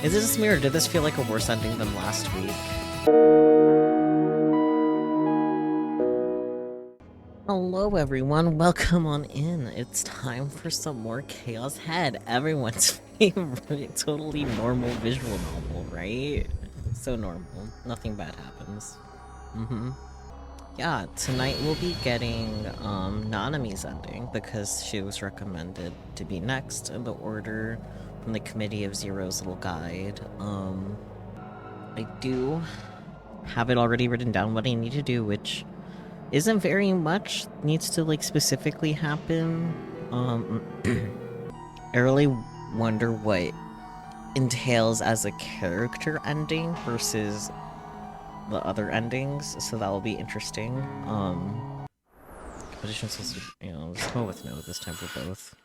Is it just me, or did this feel like a worse ending than last week? Hello everyone, welcome on in. It's time for some more Chaos Head, everyone's favorite totally normal visual novel, right? So normal, nothing bad happens. Yeah, tonight we'll be getting Nanami's ending because she was recommended to be next in the order from the Committee of Zero's little guide. I do have it already written down what I need to do, which isn't very much needs to like specifically happen. I really wonder what entails as a character ending versus the other endings, so that will be interesting. Competition's supposed to, let's go with no this time for both.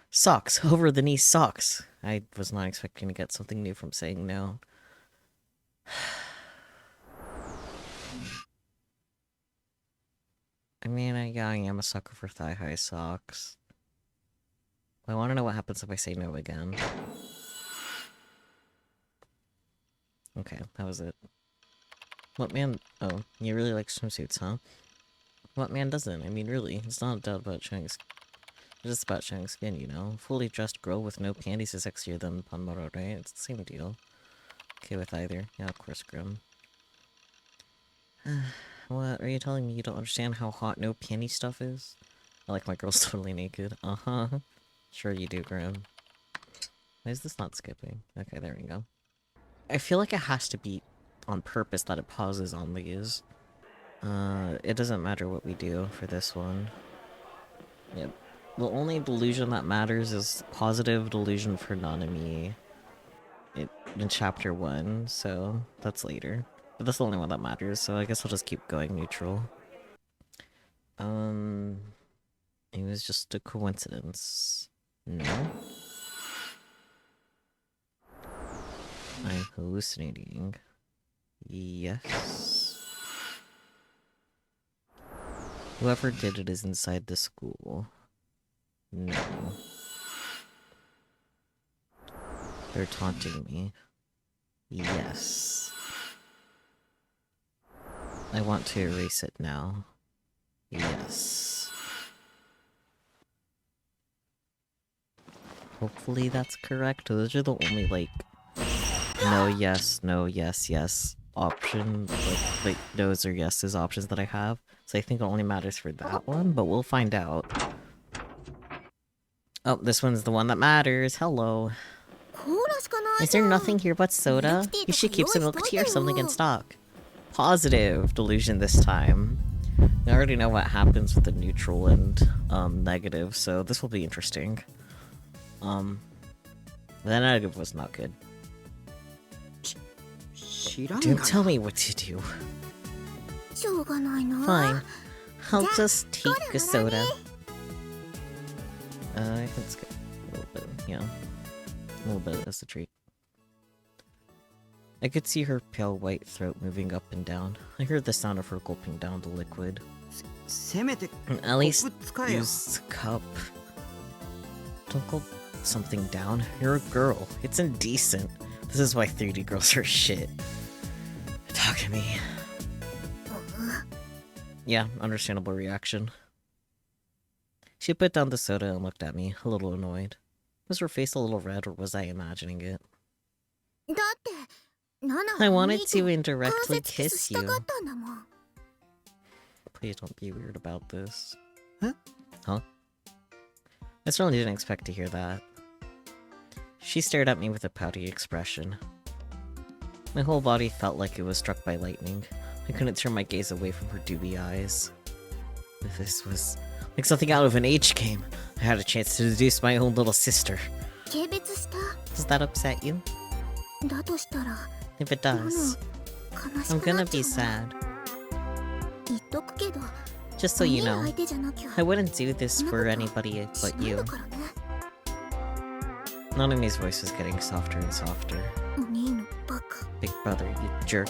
Socks! Over the knee socks! I was not expecting to get something new from saying no. I mean, yeah, I am a sucker for thigh-high socks. I want to know what happens if I say no again. Okay, that was it. What man— oh, you really like swimsuits, huh? What man doesn't? I mean, really, it's not a doubt about showing skin. It's just about showing skin, you know? A fully dressed girl with no panties is sexier than Panmaro, right? It's the same deal. Okay with either. Yeah, of course, Grim. What? Are you telling me you don't understand how hot no panty stuff is? I like my girls totally naked. Uh-huh. Sure you do, Grim. Why is this not skipping? Okay, there we go. I feel like it has to be on purpose that it pauses on these. It doesn't matter what we do for this one. Yep. The only delusion that matters is positive delusion for Nanami in chapter 1, so that's later. But that's the only one that matters, so I guess I'll just keep going neutral. It was just a coincidence. No? I'm hallucinating. Yes. Whoever did it is inside the school. No. They're taunting me. Yes. I want to erase it now. Yes. Hopefully that's correct. Those are the only, like, no, yes, no, yes, yes option, like no's or yeses options that I have. So I think it only matters for that one, but we'll find out. Oh, this one's the one that matters. Hello. Is there nothing here but soda? You should keep some milk tea or something in stock. Positive delusion this time. I already know what happens with the neutral and negative, so this will be interesting. The negative was not good. Don't tell me what to do. Fine. I'll just take a soda. I can skip a little bit, yeah. A little bit as a treat. I could see her pale white throat moving up and down. I heard the sound of her gulping down the liquid. At least use a cup. Don't gulp something down. You're a girl. It's indecent. This is why 3D girls are shit. Talk to me. Yeah, understandable reaction. She put down the soda and looked at me, a little annoyed. Was her face a little red, or was I imagining it? I wanted to indirectly kiss you. Please don't be weird about this. Huh? I certainly didn't expect to hear that. She stared at me with a pouty expression. My whole body felt like it was struck by lightning. I couldn't turn my gaze away from her dooby eyes. This was like something out of an H game. I had a chance to seduce my own little sister. Does that upset you? If it does, I'm gonna be sad. Just so you know, I wouldn't do this for anybody but you. Nanami's voice was getting softer and softer. Big brother, you jerk.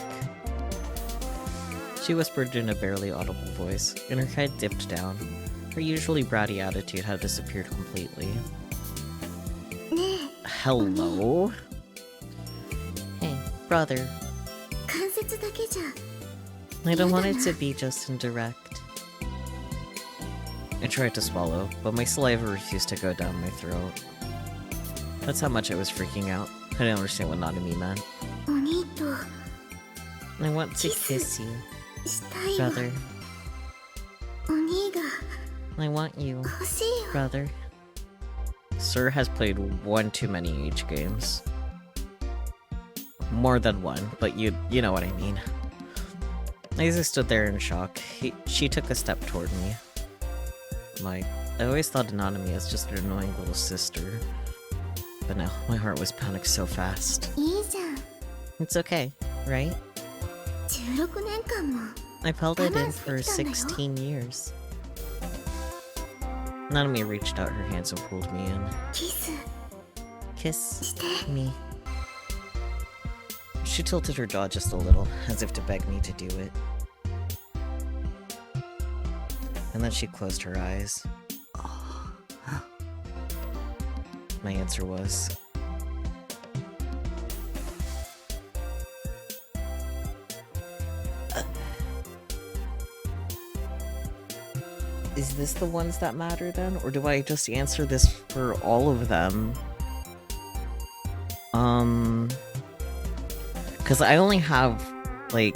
She whispered in a barely audible voice, and her head dipped down. Her usually bratty attitude had disappeared completely. hello? Hey, brother. I don't want it to be just indirect. I tried to swallow, but my saliva refused to go down my throat. That's how much I was freaking out. I didn't understand what Nanami meant. I want to kiss you, brother. I want you, brother. Sir has played one too many H games. More than one, but you know what I mean. Lisa stood there in shock. She took a step toward me. I always thought of Nanami as just an annoying little sister. But now, my heart was pounding so fast. It's okay, right? I've held it in for 16 years. Nanami reached out her hands and pulled me in. Kiss me. She tilted her jaw just a little, as if to beg me to do it. And then she closed her eyes. My answer was... Is this the ones that matter then? Or do I just answer this for all of them? Because I only have, like,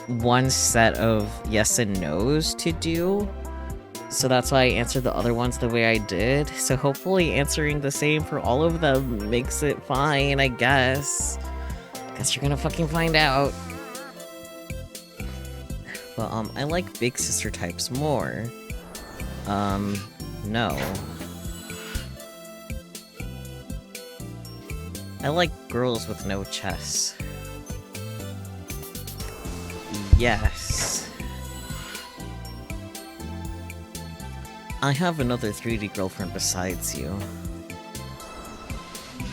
one set of yes and no's to do. So that's why I answered the other ones the way I did. So hopefully answering the same for all of them makes it fine, I guess. Guess you're gonna fucking find out. But, I like big sister types more. No. I like girls with no chests. Yes. I have another 3D girlfriend besides you.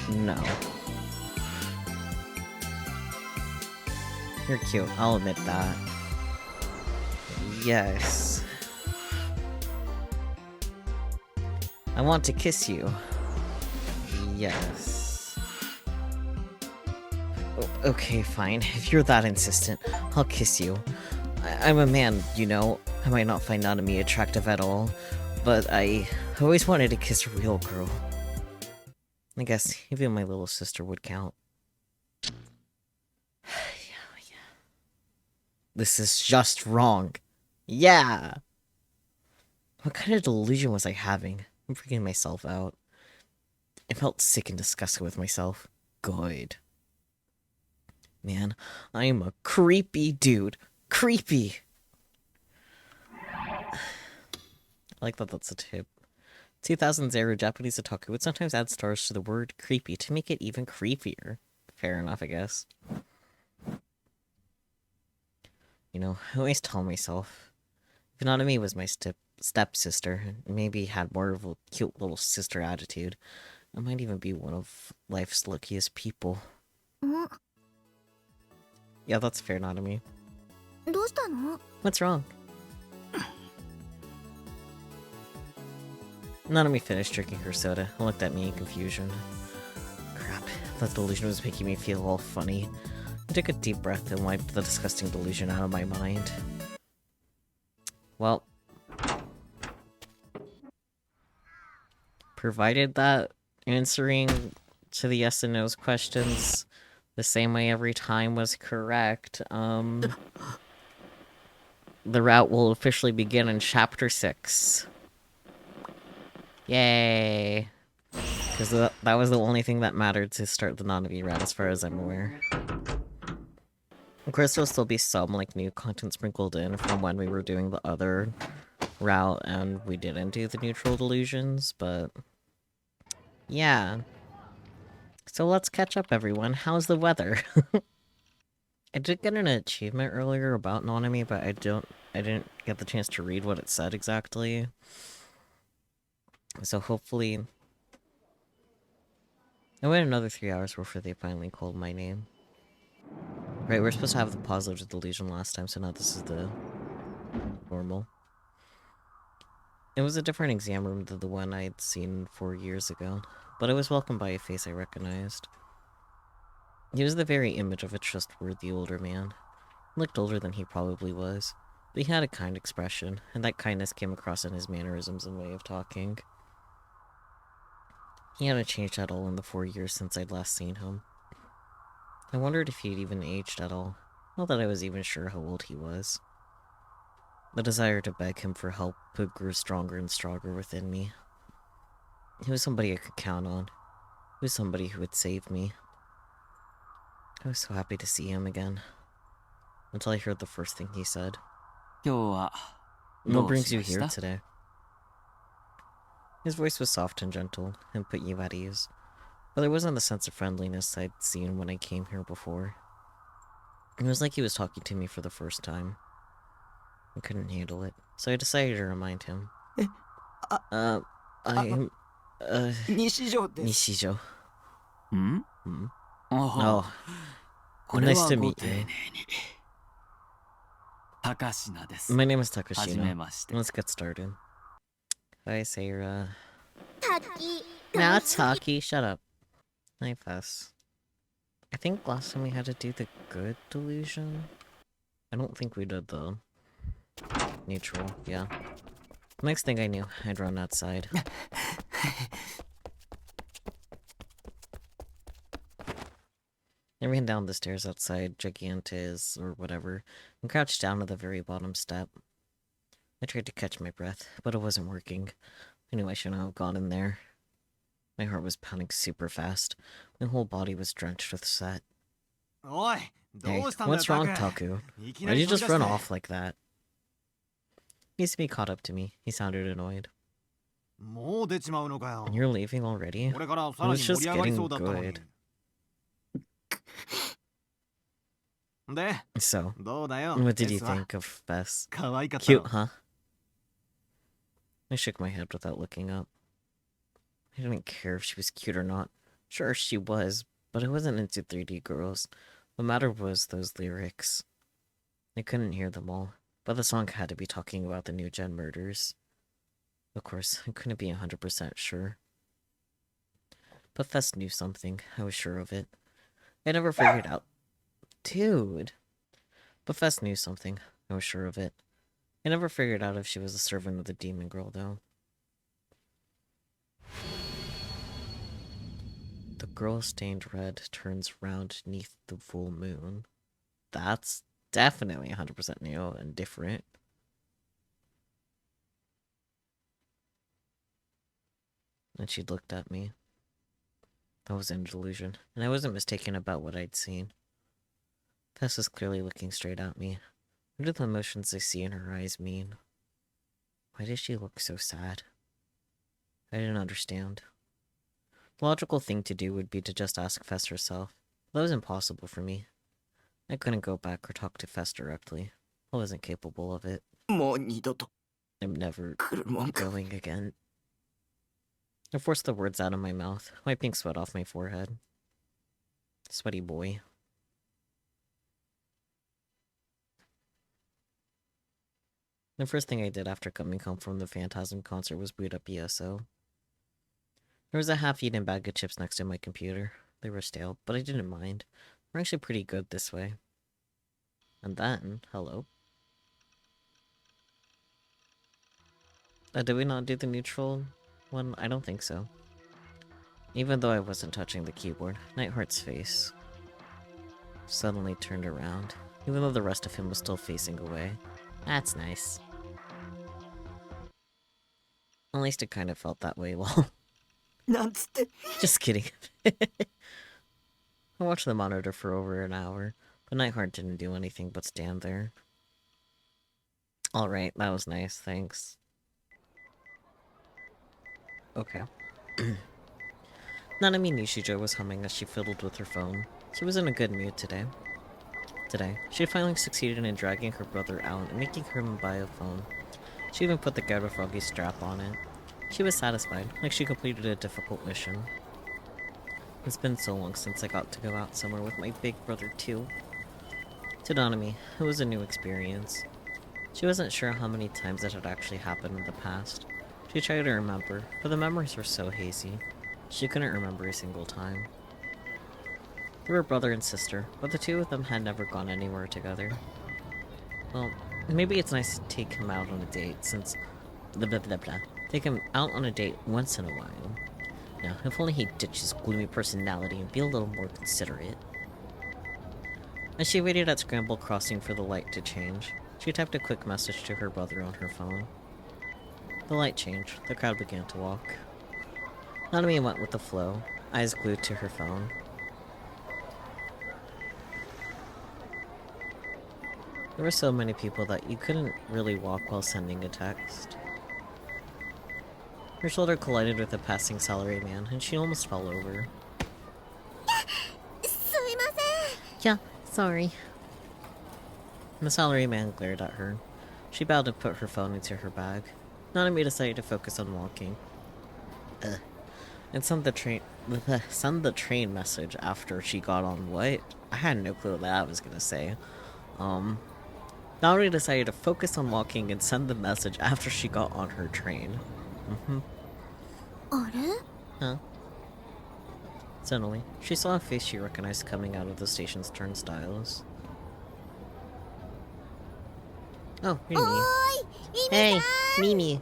No. You're cute, I'll admit that. Yes. I want to kiss you. Yes. Oh, okay, fine. If you're that insistent, I'll kiss you. I'm a man, you know. I might not find Nanami attractive at all, but I always wanted to kiss a real girl. I guess even my little sister would count. Yeah. This is just wrong. Yeah! What kind of delusion was I having? I'm freaking myself out. I felt sick and disgusted with myself. Good. Man, I am a creepy dude. Creepy! I like that that's a tip. 2000s era Japanese otaku would sometimes add stars to the word creepy to make it even creepier. Fair enough, I guess. You know, I always tell myself, if Nanami was my stepsister, maybe had more of a cute little sister attitude, I might even be one of life's luckiest people. Yeah, that's fair, Nanami. What's wrong? Nanami finished drinking her soda and looked at me in confusion. Crap, that delusion was making me feel all funny. I took a deep breath and wiped the disgusting delusion out of my mind. Well, provided that answering to the yes and no's questions the same way every time was correct, the route will officially begin in Chapter 6. Yay! Because that was the only thing that mattered to start the Nanami route, as far as I'm aware. Of course, there'll still be some, like, new content sprinkled in from when we were doing the other route and we didn't do the neutral delusions, but... yeah. So let's catch up, everyone. How's the weather? I did get an achievement earlier about Nanami, but I didn't get the chance to read what it said exactly. So hopefully... I waited another 3 hours before they finally called my name. Right, we're supposed to have the positive delusion last time, so now this is the normal. It was a different exam room than the one I'd seen 4 years ago. but I was welcomed by a face I recognized. He was the very image of a trustworthy older man. He looked older than he probably was, but he had a kind expression, and that kindness came across in his mannerisms and way of talking. He hadn't changed at all in the 4 years since I'd last seen him. I wondered if he'd even aged at all, not that I was even sure how old he was. The desire to beg him for help grew stronger and stronger within me. He was somebody I could count on. He was somebody who would save me. I was so happy to see him again. Until I heard the first thing he said. What brings you here today? His voice was soft and gentle, and put you at ease. But there wasn't the sense of friendliness I'd seen when I came here before. It was like he was talking to me for the first time. I couldn't handle it, so I decided to remind him. I'm... Nishijo. Oh, nice to meet you. My name is Takashino. Let's get started. Hi, Seira. Now it's Taki. Shut up. Hi, Fess. I think last time we had to do the good delusion. I don't think we did the neutral. Yeah. Next thing I knew, I'd run outside. I ran down the stairs outside Gigantes, or whatever, and crouched down at the very bottom step. I tried to catch my breath, but it wasn't working. I knew I shouldn't have gone in there. My heart was pounding super fast. My whole body was drenched with sweat. Hey, what's wrong, Taku? Why'd you just run off like that? He seemed to be caught up to me. He sounded annoyed. You're leaving already? It was just getting good. So, what did you think of Bess? Cute, huh? I shook my head without looking up. I didn't care if she was cute or not. Sure, she was, but I wasn't into 3D girls. What mattered was those lyrics. I couldn't hear them all, but the song had to be talking about the new gen murders. Of course, I couldn't be 100% sure. But Fess knew something, I was sure of it. I never figured out... Dude! But Fess knew something, I was sure of it. I never figured out if she was a servant of the demon girl, though. The girl stained red turns round neath the full moon. That's definitely 100% new and different. And she looked at me. That was an illusion, and I wasn't mistaken about what I'd seen. Fess was clearly looking straight at me. What do the emotions I see in her eyes mean? Why does she look so sad? I didn't understand. The logical thing to do would be to just ask Fess herself. That was impossible for me. I couldn't go back or talk to Fess directly. I wasn't capable of it. I'm never going again. I forced the words out of my mouth, wiping sweat off my forehead. Sweaty boy. The first thing I did after coming home from the Phantasm concert was boot up ESO. There was a half-eaten bag of chips next to my computer. They were stale, but I didn't mind. We're actually pretty good this way. And then, hello. Did we not do the neutral one? I don't think so. Even though I wasn't touching the keyboard, Nightheart's face suddenly turned around, even though the rest of him was still facing away. That's nice. At least it kind of felt that way, lol. Just kidding. I watched the monitor for over an hour, but Nightheart didn't do anything but stand there. Alright, that was nice, thanks. Okay. Nanami Nishijo was humming as she fiddled with her phone. She was in a good mood today. She had finally succeeded in dragging her brother out and making him buy a phone. She even put the Gator Froggy strap on it. She was satisfied, like she completed a difficult mission. It's been so long since I got to go out somewhere with my big brother too. To Nanami, it was a new experience. She wasn't sure how many times it had actually happened in the past. She tried to remember, but the memories were so hazy. She couldn't remember a single time. They were brother and sister, but the two of them had never gone anywhere together. Well, maybe it's nice to take him out on a date, since... blah blah blah blah. Take him out on a date once in a while. Now, if only he'd ditch his gloomy personality and be a little more considerate. As she waited at Scramble Crossing for the light to change, she typed a quick message to her brother on her phone. The light changed. The crowd began to walk. Nanami went with the flow, eyes glued to her phone. There were so many people that you couldn't really walk while sending a text. Her shoulder collided with a passing salaryman, and she almost fell over. Yeah, sorry. The salaryman glared at her. She bowed and put her phone into her bag. Nanami decided to focus on walking. And send the train message after she got on what? I had no clue what that I was gonna say. Nanami decided to focus on walking and send the message after she got on her train. Huh? Suddenly, she saw a face she recognized coming out of the station's turnstiles. Oh, Mimi. Hey, Mimi.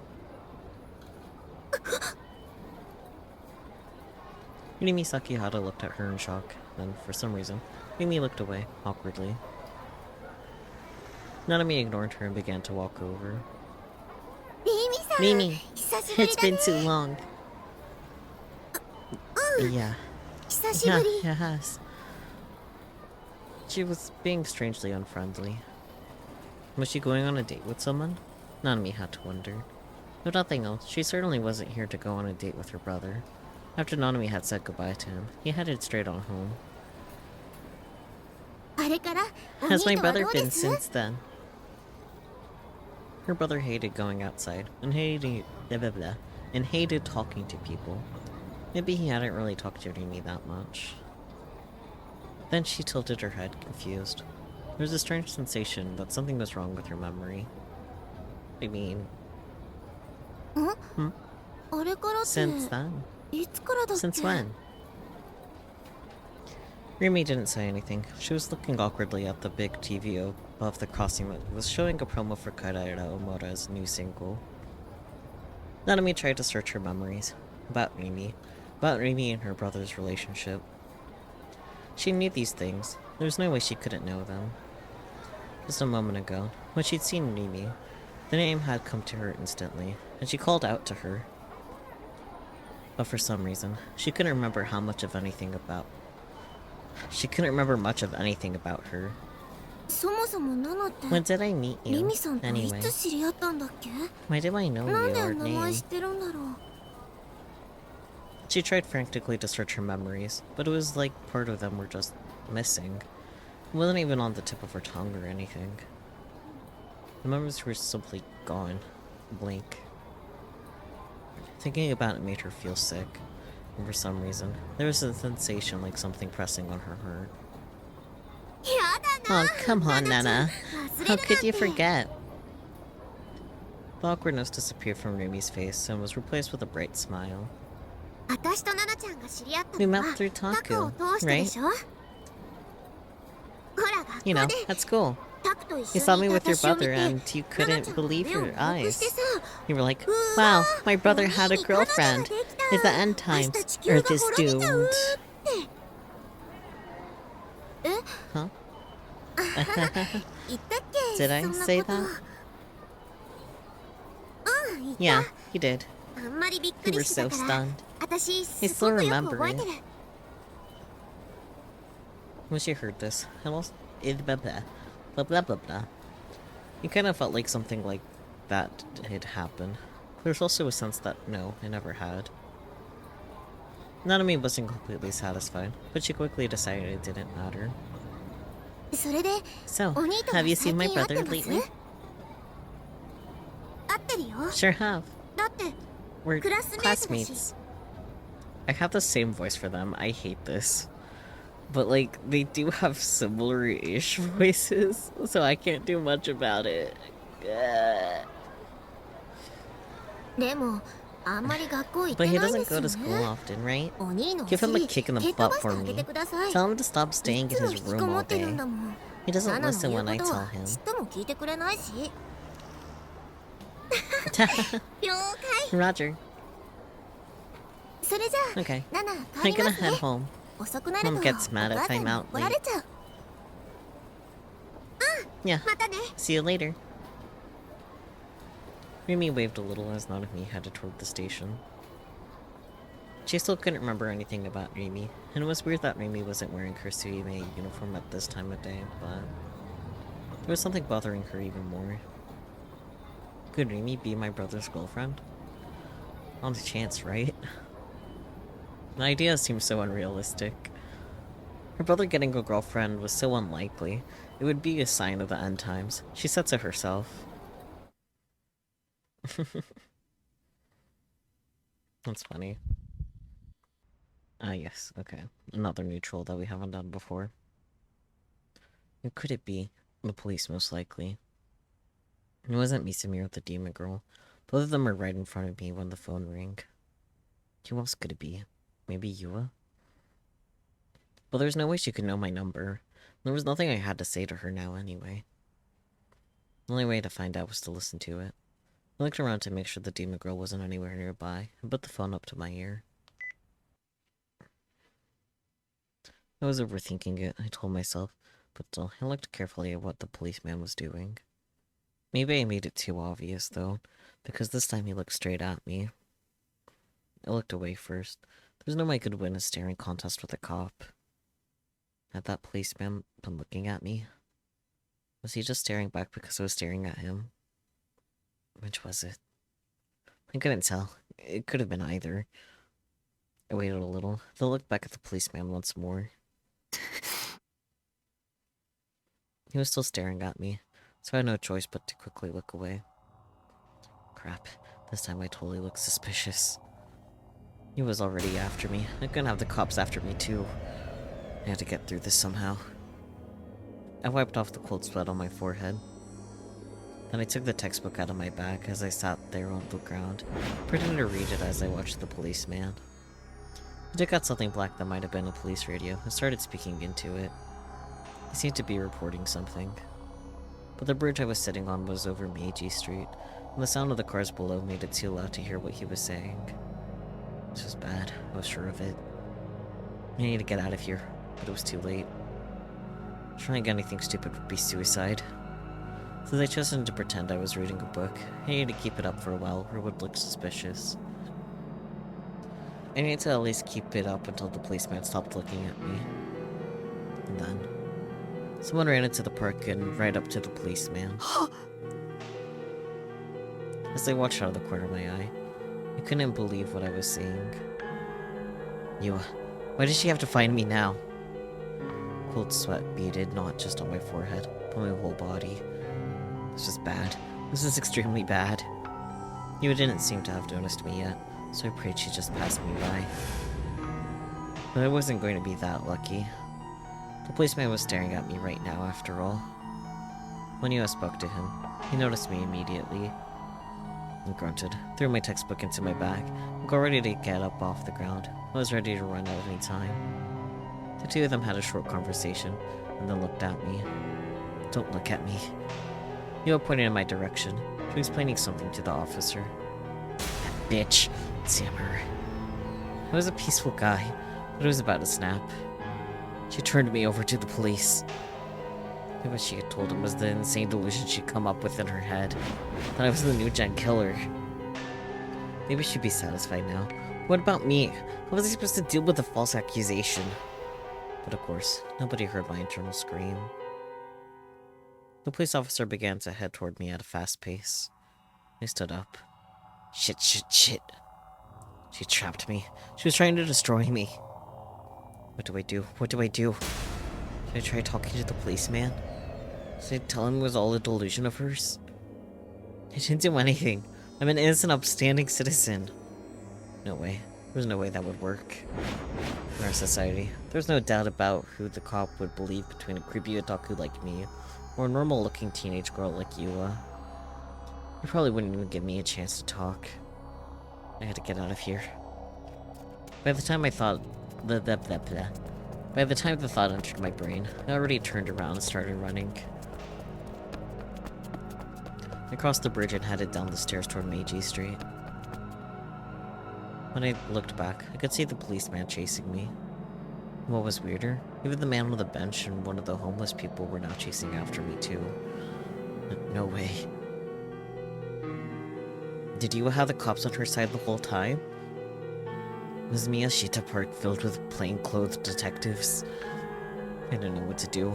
Mimi Sakihara looked at her in shock. Then, for some reason, Mimi looked away, awkwardly. Nanami ignored her and began to walk over. Mimi, it's been too long. Yeah. Yeah, it has. She was being strangely unfriendly. Was she going on a date with someone? Nanami had to wonder. If nothing else, she certainly wasn't here to go on a date with her brother. After Nanami had said goodbye to him, he headed straight on home. Has my brother been since then? Her brother hated going outside, and hated talking to people. Maybe he hadn't really talked to Rimi that much. Then she tilted her head, confused. There was a strange sensation that something was wrong with her memory. I mean... Since then? Since when? Rimi didn't say anything. She was looking awkwardly at the big TV above the crossing that was showing a promo for Karaira Omura's new single. Nanami tried to search her memories. About Rimi and her brother's relationship. She knew these things. There was no way she couldn't know them. Just a moment ago, when she'd seen Rimi, the name had come to her instantly, and she called out to her. But for some reason, she couldn't remember much of anything about her. When did I meet you, anyway? Why do I know your name? She tried frantically to search her memories, but it was like part of them were just missing. It wasn't even on the tip of her tongue or anything. The memories were simply gone. Blank. Thinking about it made her feel sick. And for some reason, there was a sensation like something pressing on her heart. Oh, come on, Nana. How could you forget? The awkwardness disappeared from Rimi's face and was replaced with a bright smile. We met through Taku, right? You know, at school. You saw me with your brother and you couldn't believe your eyes. You were like, wow, my brother had a girlfriend. It's the end times. Earth is doomed. Huh? Did I say that? Yeah, you did. You were so stunned. I still remember it. When she heard this, blah blah blah blah. It kind of felt like something like that had happened. There's also a sense that no, it never had. Nanami wasn't completely satisfied, but she quickly decided it didn't matter. So, have you seen my brother lately? Sure have. We're classmates. I have the same voice for them. I hate this. But, like, they do have similar-ish voices, so I can't do much about it. But he doesn't go to school often, right? Give him a kick in the butt for me. Tell him to stop staying in his room all day. He doesn't listen when I tell him. Roger. Okay. I'm gonna head home. Mom gets mad if I'm out late. Yeah. See you later. Rimi waved a little as Nanami headed toward the station. She still couldn't remember anything about Rimi, and it was weird that Rimi wasn't wearing her Suime uniform at this time of day, but there was something bothering her even more. Could Rimi be my brother's girlfriend? On the chance, right? The idea seemed so unrealistic. Her brother getting a girlfriend was so unlikely. It would be a sign of the end times. She said so herself. That's funny. Ah, yes, okay. Another neutral that we haven't done before. Who could it be? The police, most likely. It wasn't Misamir or the demon girl. Both of them were right in front of me when the phone rang. Who else could it be? Maybe Yua? Well, there's no way she could know my number. There was nothing I had to say to her now anyway. The only way to find out was to listen to it. I looked around to make sure the demon girl wasn't anywhere nearby, and put the phone up to my ear. I was overthinking it, I told myself, but still, I looked carefully at what the policeman was doing. Maybe I made it too obvious, though, because this time he looked straight at me. I looked away first. There's no way I could win a staring contest with a cop. Had that policeman been looking at me? Was he just staring back because I was staring at him? Which was it? I couldn't tell. It could have been either. I waited a little, then looked back at the policeman once more. He was still staring at me, so I had no choice but to quickly look away. Crap, this time I totally looked suspicious. He was already after me. I couldn't have the cops after me too. I had to get through this somehow. I wiped off the cold sweat on my forehead. Then I took the textbook out of my bag as I sat there on the ground, pretending to read it as I watched the policeman. I took out something black that might have been a police radio and started speaking into it. He seemed to be reporting something. But the bridge I was sitting on was over Meiji Street, and the sound of the cars below made it too loud to hear what he was saying. This was bad, I was sure of it. I needed to get out of here, but it was too late. Trying anything stupid would be suicide. So I chose to pretend I was reading a book. I needed to keep it up for a while, or it would look suspicious. I needed to at least keep it up until the policeman stopped looking at me. And then someone ran into the park and right up to the policeman. As I watched out of the corner of my eye, I couldn't believe what I was seeing. Yua, why did she have to find me now? Cold sweat beaded not just on my forehead, but my whole body. This is bad. This is extremely bad. Yua didn't seem to have noticed me yet, so I prayed she just passed me by. But I wasn't going to be that lucky. The policeman was staring at me right now, after all. When Yua spoke to him, he noticed me immediately. I grunted, threw my textbook into my bag, and got ready to get up off the ground. I was ready to run at any time. The two of them had a short conversation, and then looked at me. Don't look at me. Yua pointed in my direction. She was explaining something to the officer. That bitch. Damn her. I was a peaceful guy, but it was about to snap. She turned me over to the police. What she had told him was the insane delusion she'd come up with in her head, that I was the new gen killer. Maybe she'd be satisfied now. What about me? How was I supposed to deal with a false accusation? But of course, nobody heard my internal scream. The police officer began to head toward me at a fast pace. I stood up. Shit, shit, shit. She trapped me. She was trying to destroy me. What do I do? What do I do? Should I try talking to the policeman? Should I tell him it was all a delusion of hers? I didn't do anything. I'm an innocent, upstanding citizen. No way. There's no way that would work. In our society, there's no doubt about who the cop would believe between a creepy otaku like me or a normal-looking teenage girl like Yua. He probably wouldn't even give me a chance to talk. I had to get out of here. By the time I thought... By the time the thought entered my brain, I already turned around and started running. I crossed the bridge and headed down the stairs toward Meiji Street. When I looked back, I could see the policeman chasing me. What was weirder, even the man on the bench and one of the homeless people were now chasing after me too. No way. Did you have the cops on her side the whole time? Was Miyashita Park filled with plainclothes detectives? I didn't know what to do.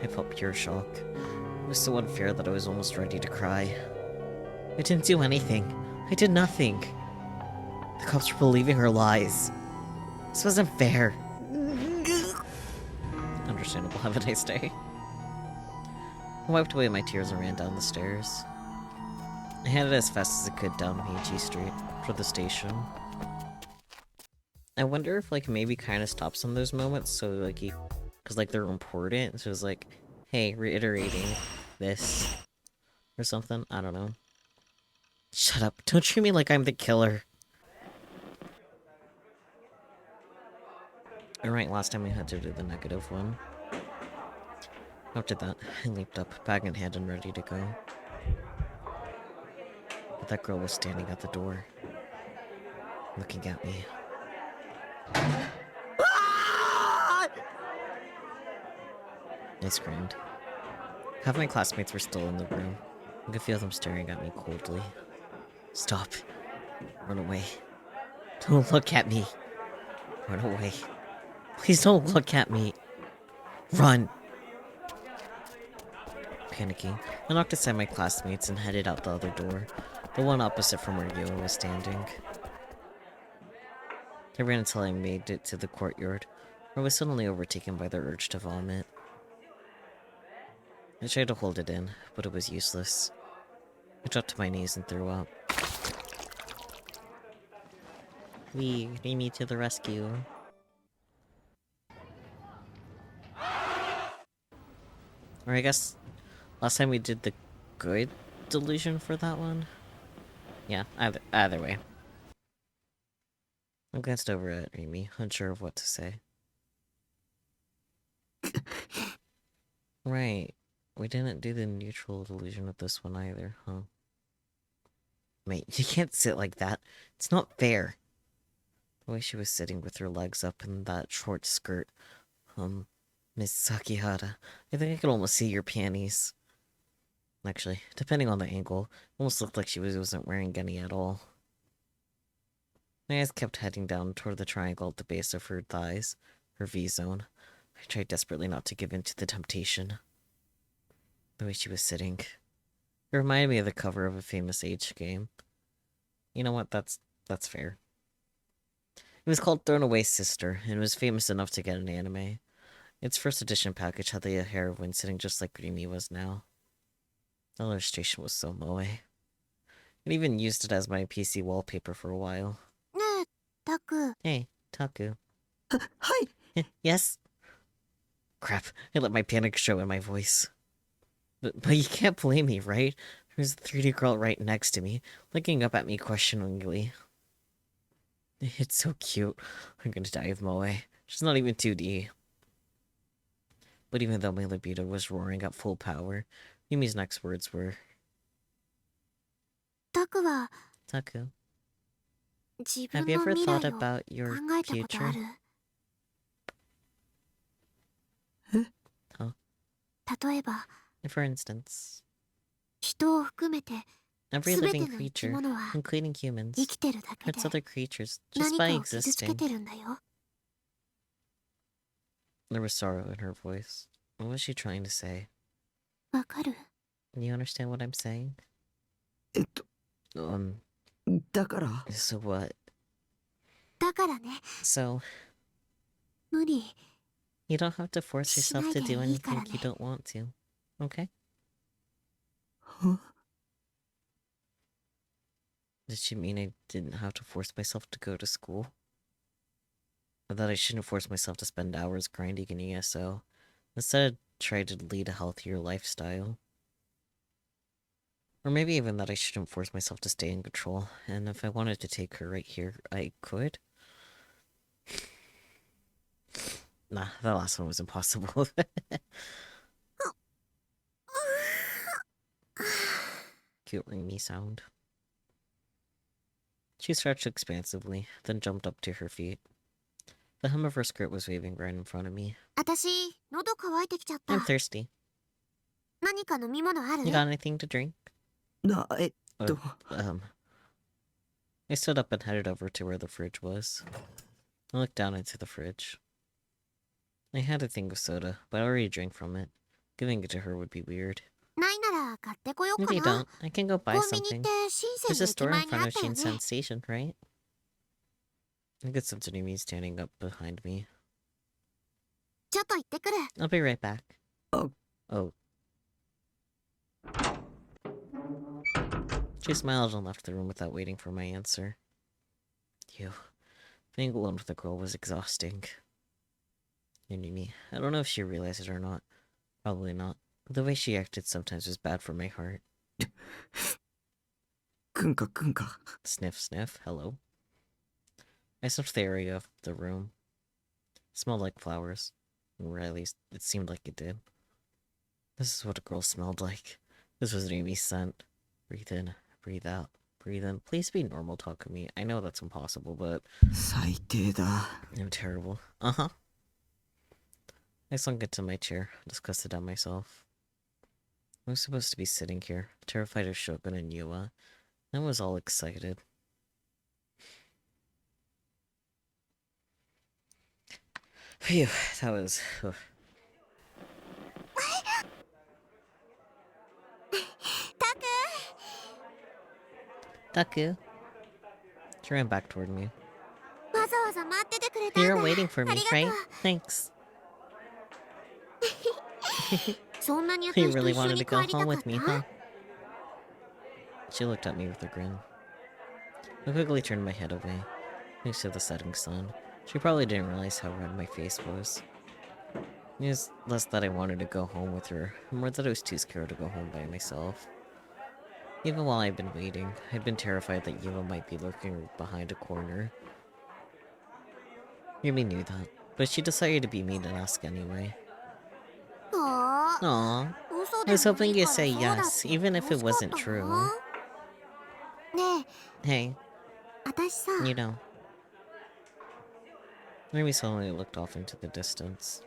I felt pure shock. It was so unfair that I was almost ready to cry. I didn't do anything. I did nothing. The cops were believing her lies. This wasn't fair. Understandable. Have a nice day. I wiped away my tears and ran down the stairs. I headed as fast as I could down Meiji Street for the station. I wonder if, like, maybe kind of stops on those moments, so, like, because, like, they're important, so it's like, hey, reiterating this, or something, I don't know. Shut up, don't treat me like I'm the killer. Alright, last time we had to do the negative one. After that, I leaped up, bag in hand and ready to go. But that girl was standing at the door, looking at me. I screamed. Half my classmates were still in the room. I could feel them staring at me coldly. Stop. Run away. Don't look at me. Run away. Please don't look at me. Run. Panicking, I knocked aside my classmates and headed out the other door, the one opposite from where Yo was standing. I ran until I made it to the courtyard, where I was suddenly overtaken by the urge to vomit. I tried to hold it in, but it was useless. I dropped to my knees and threw up. Lead me to the rescue. Or I guess last time we did the good delusion for that one? Yeah, either way. I glanced over at Amy, unsure of what to say. Right. We didn't do the neutral delusion with this one either, huh? Mate, you can't sit like that. It's not fair. The way she was sitting with her legs up in that short skirt. Miss Sakihara, I think I could almost see your panties. Actually, depending on the angle, it almost looked like she wasn't wearing any at all. My eyes kept heading down toward the triangle at the base of her thighs, her V-zone. I tried desperately not to give in to the temptation. The way she was sitting. It reminded me of the cover of a famous age game. You know what, that's fair. It was called Thrown Away Sister, and it was famous enough to get an anime. Its first edition package had the heroine sitting just like Rimi was now. The illustration was so moe. I even used it as my PC wallpaper for a while. Hey, Taku. Hi! Yes? Crap, I let my panic show in my voice. But you can't blame me, right? There's a 3D girl right next to me, looking up at me questioningly. It's so cute. I'm gonna die of moe. She's not even 2D. But even though my libido was roaring at full power, Yumi's next words were... Taku, have you ever thought about your future? Huh? For instance, every living creature, including humans, hurts other creatures just by existing. There was sorrow in her voice. What was she trying to say? You understand what I'm saying? だから So what? So, you don't have to force yourself to do anything you don't want to, okay? Huh? Did she mean I didn't have to force myself to go to school? Or that I shouldn't force myself to spend hours grinding in ESO? Instead, try to lead a healthier lifestyle? Or maybe even that I shouldn't force myself to stay in control, and if I wanted to take her right here, I could. Nah, that last one was impossible. Cute ringy sound. She stretched expansively, then jumped up to her feet. The hem of her skirt was waving right in front of me. 私、喉乾いてきちゃった。 I'm thirsty. 何か飲み物ある？ You got anything to drink? な、Oh, I stood up and headed over to where the fridge was. I looked down into the fridge. I had a thing of soda, but I already drank from it. Giving it to her would be weird. ないなら買ってこようか Maybe you な。 don't. I can go コ buy ンビニっ something. て深セン There's の a 駅 store in 前に front あっ of たよね。 Shinsen Station, right? I could sense Nanami standing up behind me. ちょっと行ってくる。 I'll be right back. Oh. Oh. She smiled and left the room without waiting for my answer. Ew. Being alone with a girl was exhausting. Nanami. I don't know if she realized it or not. Probably not. The way she acted sometimes was bad for my heart. くんかくんか。 Sniff, sniff. Hello. I sniffed the area of the room. It smelled like flowers. Or at least, it seemed like it did. This is what a girl smelled like. This was Nanami's scent. Breathe in, breathe out, breathe in. Please be normal, Takumi. I know that's impossible, but... 最低だ。 I'm terrible. Uh-huh. I sunk into my chair, disgusted at myself. I was supposed to be sitting here, terrified of Shogun and Yua. I was all excited. Phew, that was... ugh. Taku! She ran back toward me. わざわざ待っててくれたんだ。 You're waiting for me, ありがとう。 right? Thanks. そんなに You 私と really 一緒 wanted に to go 帰りた home かっ with me, た？ huh? She looked at me with a grin. I quickly turned my head away, thanks to the setting sun. She probably didn't realize how red my face was. It was less that I wanted to go home with her, more that I was too scared to go home by myself. Even while I'd been waiting, I'd been terrified that Yuma might be lurking behind a corner. Yumi knew that, but she decided to be mean and ask anyway. ああ、 Aww, 嘘 I で was もい hoping い you'd から say そうだって yes, even if it 欲しかっ wasn't た true. な。ねえ、 Hey, 私さ、 you know. Yumi suddenly looked off into the distance.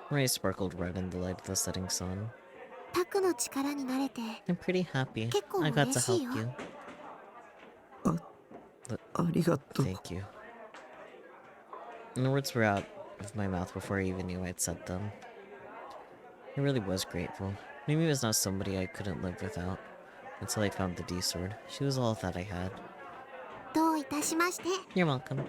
Her eyes sparkled red in the light of the setting sun. タクの力になれて I'm pretty happy. 結構 I got to 嬉しい help よ。 you. ありがとう。 Thank you. And the words were out of my mouth before I even knew I'd said them. I really was grateful. Mimi was not somebody I couldn't live without. Until I found the D-sword. She was all that I had. どういたしまして。 You're welcome.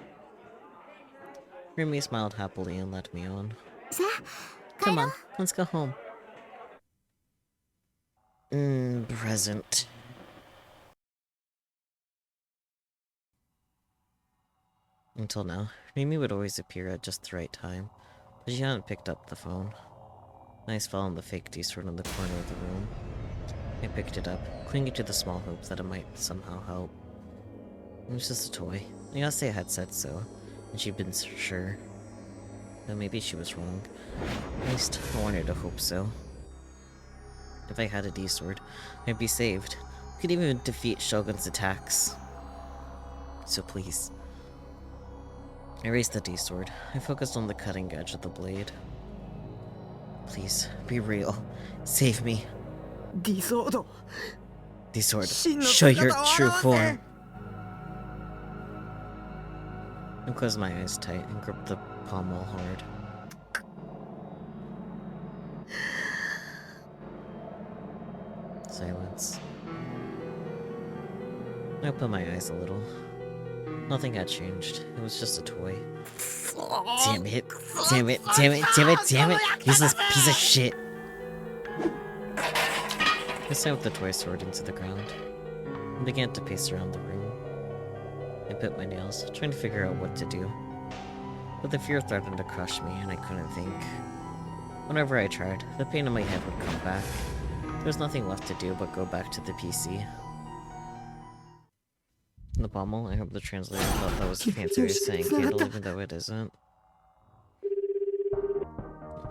Mimi smiled happily and led me on. さあ、帰 Come ろ on, う。 let's go home. Present. Until now, Mimi would always appear at just the right time, but she hadn't picked up the phone. My eyes fell on the fake D-sword in the corner of the room. I picked it up, clinging to the small hope that it might somehow help. It was just a toy. Ayase had said so, and she'd been sure. But maybe she was wrong. At least, I wanted to hope so. If I had a D-sword, I'd be saved. I could even defeat Shogun's attacks. So please. I raised the D-sword. I focused on the cutting edge of the blade. Please, be real. Save me. ディソード。 D-sword, 真の show your 姿を true 現せ。 form. I closed my eyes tight and gripped the pommel hard. Silence. I opened my eyes a little. Nothing had changed. It was just a toy. Damn it. Damn it. Damn it. Damn it. Damn it. Useless piece of shit. I slammed the toy sword into the ground and began to pace around the room. I bit my nails, trying to figure out what to do. But the fear threatened to crush me, and I couldn't think. Whenever I tried, the pain in my head would come back. There's nothing left to do but go back to the PC. The pommel, I hope the translator thought that was a fancy way of saying candle, even though it isn't.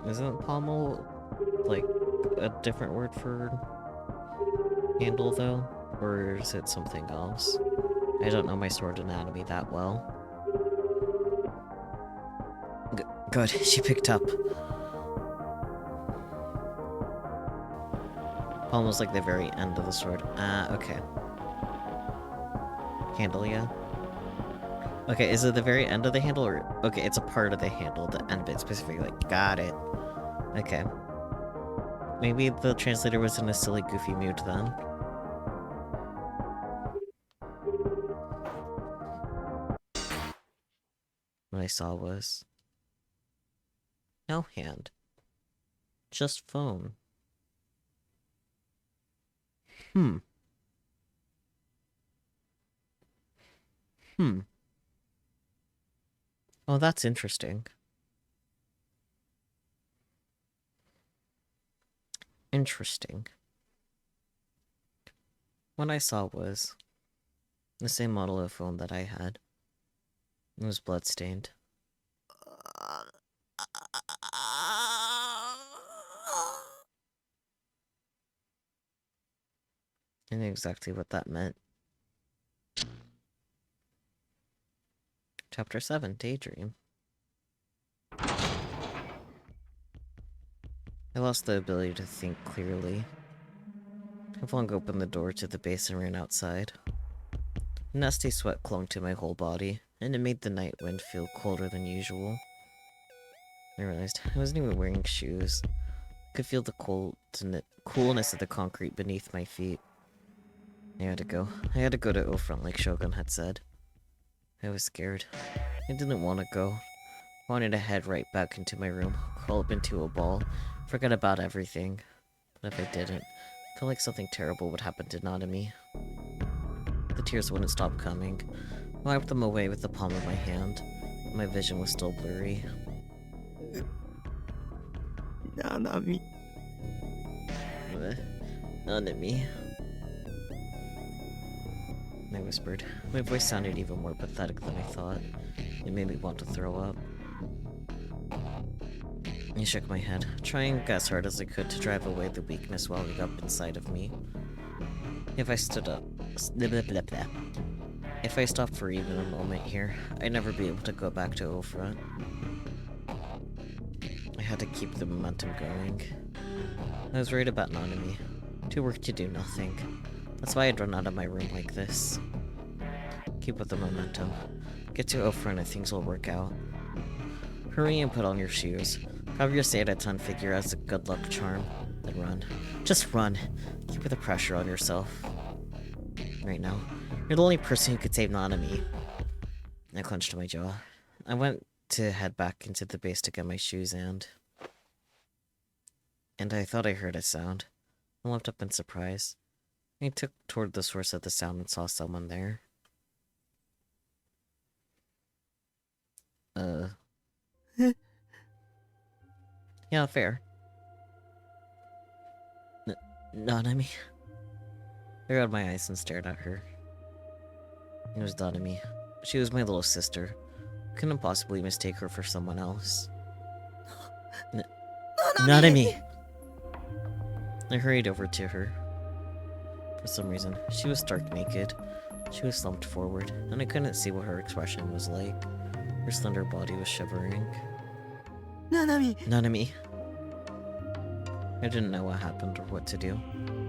Isn't pommel, like, a different word for handle, though? Or is it something else? I don't know my sword anatomy that well. Good, she picked up. Almost like the very end of the sword. Okay. Handle, yeah? Okay, is it the very end of the handle, or... Okay, it's a part of the handle, the end bit specifically. Got it. Okay. Maybe the translator was in a silly, goofy mood then. What I saw was... no hand. Just phone. Hmm. Oh, that's interesting. Interesting. What I saw was the same model of phone that I had. It was bloodstained. I knew exactly what that meant. Chapter 7, Daydream. I lost the ability to think clearly. I flung open the door to the base and ran outside. A nasty sweat clung to my whole body, and it made the night wind feel colder than usual. I realized I wasn't even wearing shoes. I could feel the coolness of the concrete beneath my feet. I had to go. I had to go to Ofront like Shogun had said. I was scared. I didn't want to go. I wanted to head right back into my room, crawl up into a ball, forget about everything. But if I didn't, I felt like something terrible would happen to Nanami. The tears wouldn't stop coming. I wiped them away with the palm of my hand. My vision was still blurry. Nanami. Nanami. I whispered. My voice sounded even more pathetic than I thought. It made me want to throw up. I shook my head, trying as hard as I could to drive away the weakness welling up inside of me. If I stood up... If I stopped for even a moment here, I'd never be able to go back to Ofront. I had to keep the momentum going. I was worried about Nanami. Too work to do nothing. That's why I'd run out of my room like this. Keep up the momentum. Get to Ofront and things will work out. Hurry and put on your shoes. Have your Seidaton figure as a good luck charm. Then run. Just run. Keep the pressure on yourself. Right now, you're the only person who could save Nanami. I clenched my jaw. I went to head back into the base to get my shoes and I thought I heard a sound. I looked up in surprise. I took toward the source of the sound and saw someone there. Yeah, fair. Nanami? I rubbed my eyes and stared at her. It was Nanami. She was my little sister. Couldn't possibly mistake her for someone else. Nanami! I hurried over to her. For some reason, she was stark naked. She was slumped forward, and I couldn't see what her expression was like. Her slender body was shivering. Nanami! Nanami! I didn't know what happened or what to do.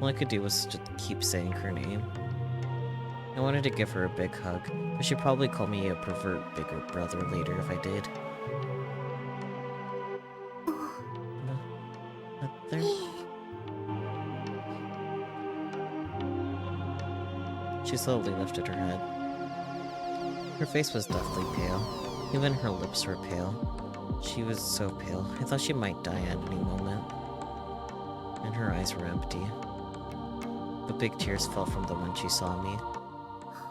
All I could do was just keep saying her name. I wanted to give her a big hug, but she'd probably call me a pervert bigger brother later if I did. There? She slowly lifted her head. Her face was deathly pale. Even her lips were pale. She was so pale, I thought she might die at any moment. And her eyes were empty. The big tears fell from them when she saw me.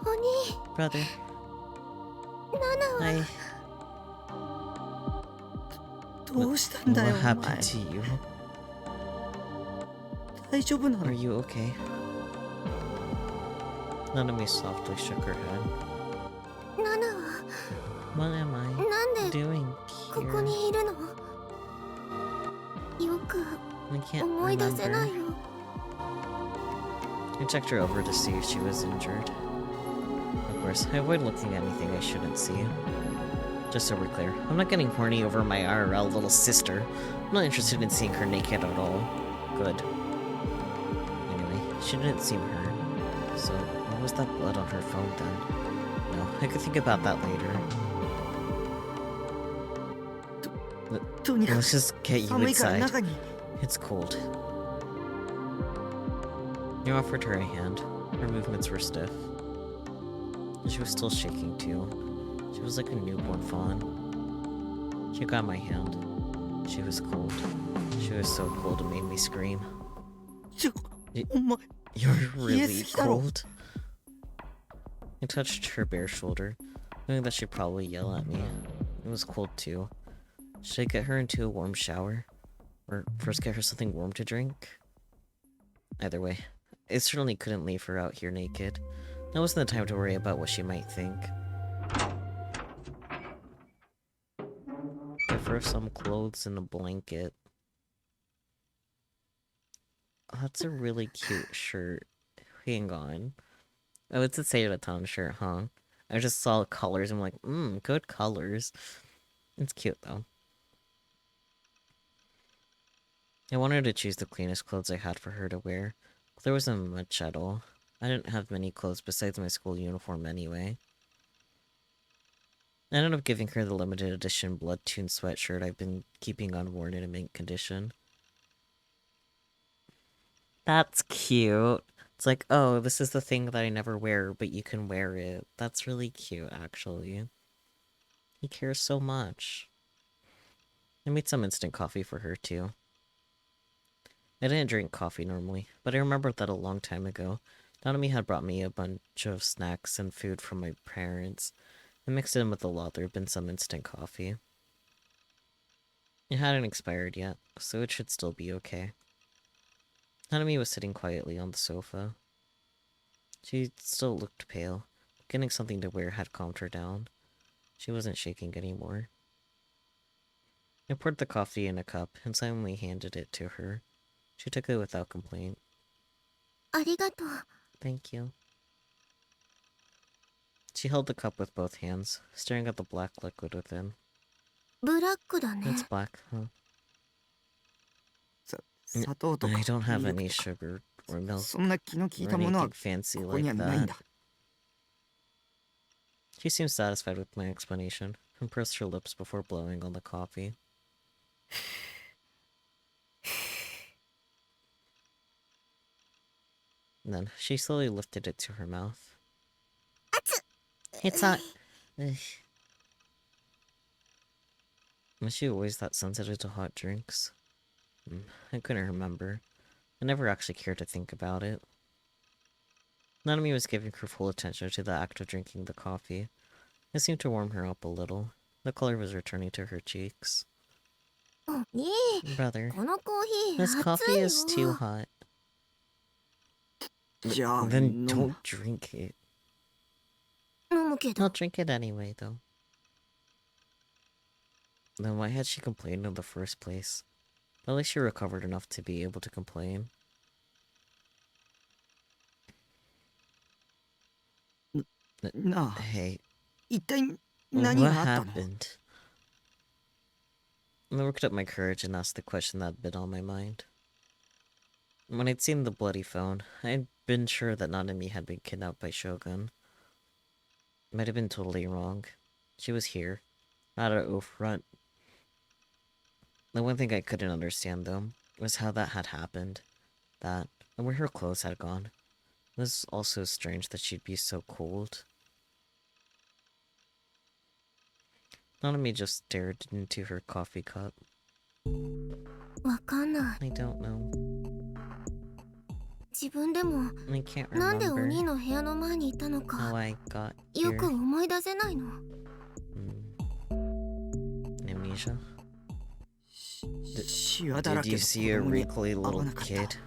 Oni. Brother. Nana. What happened to you? 大丈夫な Are の？ you okay? Nanami softly shook her head. ナナは What am I なんで doing ここ here? にいるの？よく I can't 思い出せない remember. よ。 I checked her over to see if she was injured. Of course, I avoid looking at anything I shouldn't see. Just so we're clear, I'm not getting horny over my IRL little sister. I'm not interested in seeing her naked at all. Good. Anyway, she didn't seem hurt. So, what was that blood on her phone then? No, I could think about that later. とにか Let's く just get you 寒いから inside. 中に。 It's cold. You offered her a hand. Her movements were stiff. She was still shaking too. She was like a newborn fawn. She got my hand. She was cold. She was so cold it made me scream. お前 You're really Yes, Shadow. cold. I touched her bare shoulder, knowing that she'd probably yell at me. It was cold too. Should I get her into a warm shower? Or first get her something warm to drink? Either way, I certainly couldn't leave her out here naked. That wasn't the time to worry about what she might think. Give her some clothes and a blanket. Oh, that's a really cute shirt. Hang on. Oh, it's a Sayataton shirt, huh? I just saw colors. I'm like, good colors. It's cute though. I wanted her to choose the cleanest clothes I had for her to wear, but there wasn't much at all. I didn't have many clothes besides my school uniform anyway. I ended up giving her the limited edition blood-tuned sweatshirt I've been keeping unworn in a mint condition. That's cute. It's like, oh, this is the thing that I never wear, but you can wear it. That's really cute, actually. He cares so much. I made some instant coffee for her, too. I didn't drink coffee normally, but I remembered that a long time ago, Nanami had brought me a bunch of snacks and food from my parents, and mixed it in with a lot. There had been some instant coffee. It hadn't expired yet, so it should still be okay. Nanami was sitting quietly on the sofa. She still looked pale. Getting something to wear had calmed her down. She wasn't shaking anymore. I poured the coffee in a cup and silently handed it to her. She took it without complaint. ありがとう。 Thank you. She held the cup with both hands, staring at the black liquid within. ブラックだ It's ね。 black, huh? 砂糖とか I don't have ミルク any とか sugar or milk そんな気の利い or たものは anything fancy ここに like はないん that. だ。 She seemed satisfied with my explanation and pursed her lips before blowing on the coffee. Then she slowly lifted it to her mouth. It's hot. Ugh. Was she always that sensitive to hot drinks? I couldn't remember. I never actually cared to think about it. Nanami was giving her full attention to the act of drinking the coffee. It seemed to warm her up a little. The color was returning to her cheeks. ねえ、 Brother, このコーヒー this 熱 coffee い is too よ。 hot. じゃあ Then 飲む don't drink it. 飲むけど I'll drink it anyway, though. Then why had she complained in the first place? At least she recovered enough to be able to complain. なあ Hey, 一体 what 何があったの？ happened? I worked up my courage and asked the question that had been on my mind. When I'd seen the bloody phone, I'd been sure that Nanami had been kidnapped by Shogun. Might have been totally wrong. She was here, not at Front. The one thing I couldn't understand, though, was how that had happened. That, and where her clothes had gone. It was also strange that she'd be so cold. Nanami just stared into her coffee cup. わかんない。 I don't know. 自分でも I can't なんでお remember 兄の部屋の前にいたの how か I got よく here. 思い出せないの。 Amnesia? シワだら Did け you の see a 子供に wrinkly 合わ little なかった。 kid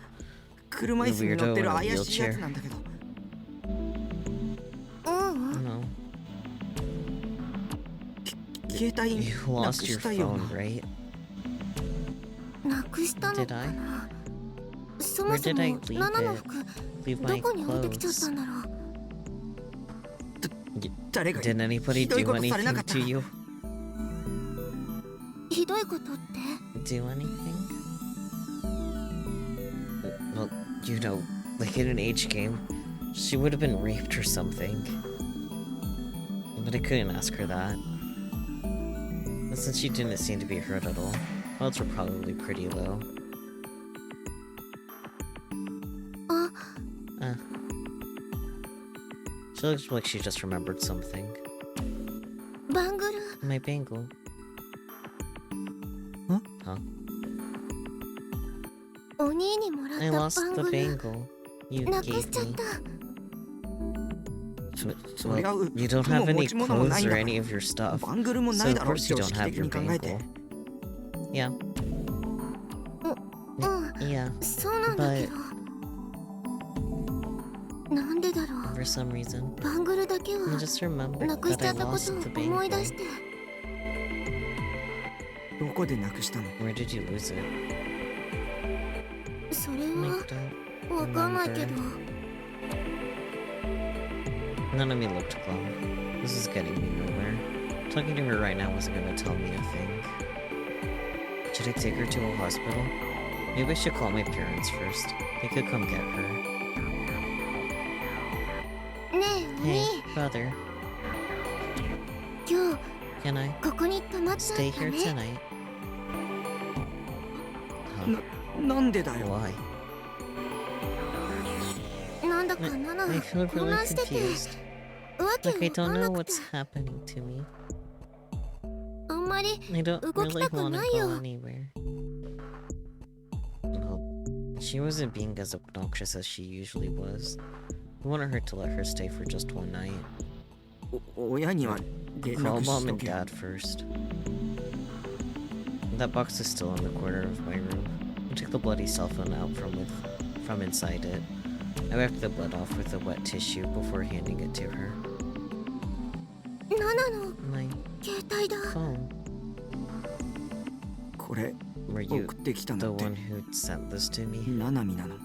車椅子に乗ってる weirdo in a 怪しいやつ wheelchair? なんだけど。No. 携帯 You な lost く your したよ phone, な。 right? なくしたの Did か I? な。そも Where そ did I も leave ナナの it? 服 Leave ど my こに置いてきちゃったん clothes. だろう。誰が Did anybody ひどい do ことされな anything かった to か。 you? ひどいことって。 Do anything? Well, you know, like in an H game, she would have been raped or something. But I couldn't ask her that. And since she didn't seem to be hurt at all, odds were probably pretty low. あ、 She looks like she just remembered something. バングル My bangle. Huh? お兄にもらっ I た lost バン the グル bangle you なくし gave ちゃっ me. た。そりゃ Well, you don't have 服も any 持ち物もない clothes ん or だか any ら of your stuff. バングルもな So い of だろ course you 常 don't 識 have 的 your に考えて。 bangle. Yeah. うん、 Yeah. そうなんだけど。なんでだろう。 For some reason. バングルだけ I は just remembered なくし that ちゃ I ったこ lost と the を思い出 bangle. して。どこでなくしたの？ Where did you lose it? それ I は don't わかんないけど。 Nanami looked glum. This is getting me nowhere. Talking to her right now wasn't gonna tell me a thing. Should I take her to a hospital? Maybe I should call my parents first. They could come get her. ねえ、お Hey, 兄、 brother. 今日 Can I ここに泊まっちゃ stay った here ね。 tonight? Huh? なんでだよ。 Why? なんだかナナ I feel 混 really 乱してて、 confused. わけ Like I わか don't んな know くて、 what's happening to me. あんまり I don't 動き really たく want な to い go よ。 anywhere. Well, she wasn't being as obnoxious as she usually was. I wanted her to let her stay for just one night. 親には連 Call 絡 mom しと and け。 dad first. That box is still in the corner of my room. I took the bloody cell phone out from inside it. I wiped the blood off with a wet tissue before handing it to her. ナナの My 携帯だ。 phone. これ Were you 送ってきた the のって one who sent this to me? ナナミなの？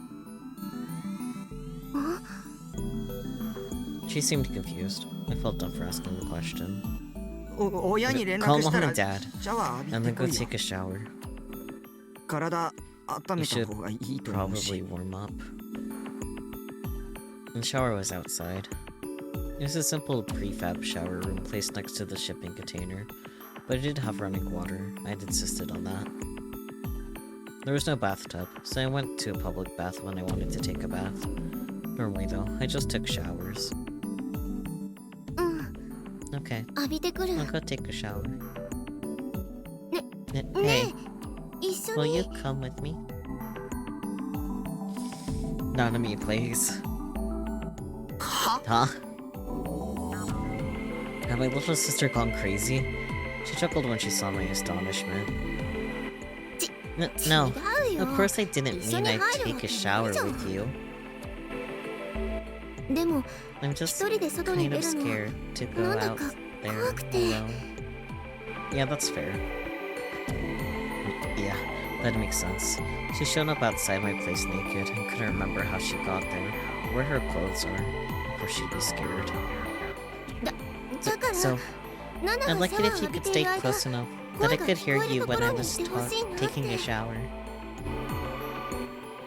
あ、 She seemed confused. I felt dumb for asking the question. 親に連 Call 絡し mom たら and dad, シャワー浴 and び then て go こいよ。 take a shower. 体温 You めた should 方がいいと思うし。 probably warm up. The shower was outside. It was a simple prefab shower room placed next to the shipping container, but it did have running water. I'd insisted on that. There was no bathtub, so I went to a public bath when I wanted to take a bath. Normally though, I just took showers. うん、 Okay, 浴びてくる。 I'll go take a shower. ね Hey, え、一緒 will に you come with me? Nanami, please. は？ Huh? Had my little sister gone crazy? She chuckled when she saw my astonishment. No, 違うよ。 of course I didn't 一緒 mean に I'd 入る take わ a けない shower じゃん。 with you. でも I'm 一 just 人で外に kind 出 of るの scared to go なんだ out か there 怖くて。 alone. Yeah, that's fair. Yeah, that makes sense. She showed up outside my place naked and couldn't remember how she got there, where her clothes are. Of course she'd be scared. だから So, ナナ I'd が like シャ it ワー if you 浴び could てい stay る間、 close enough 声 that I が could 聞 hear こえる you とこ when I ろに was してほしいなって taking a shower.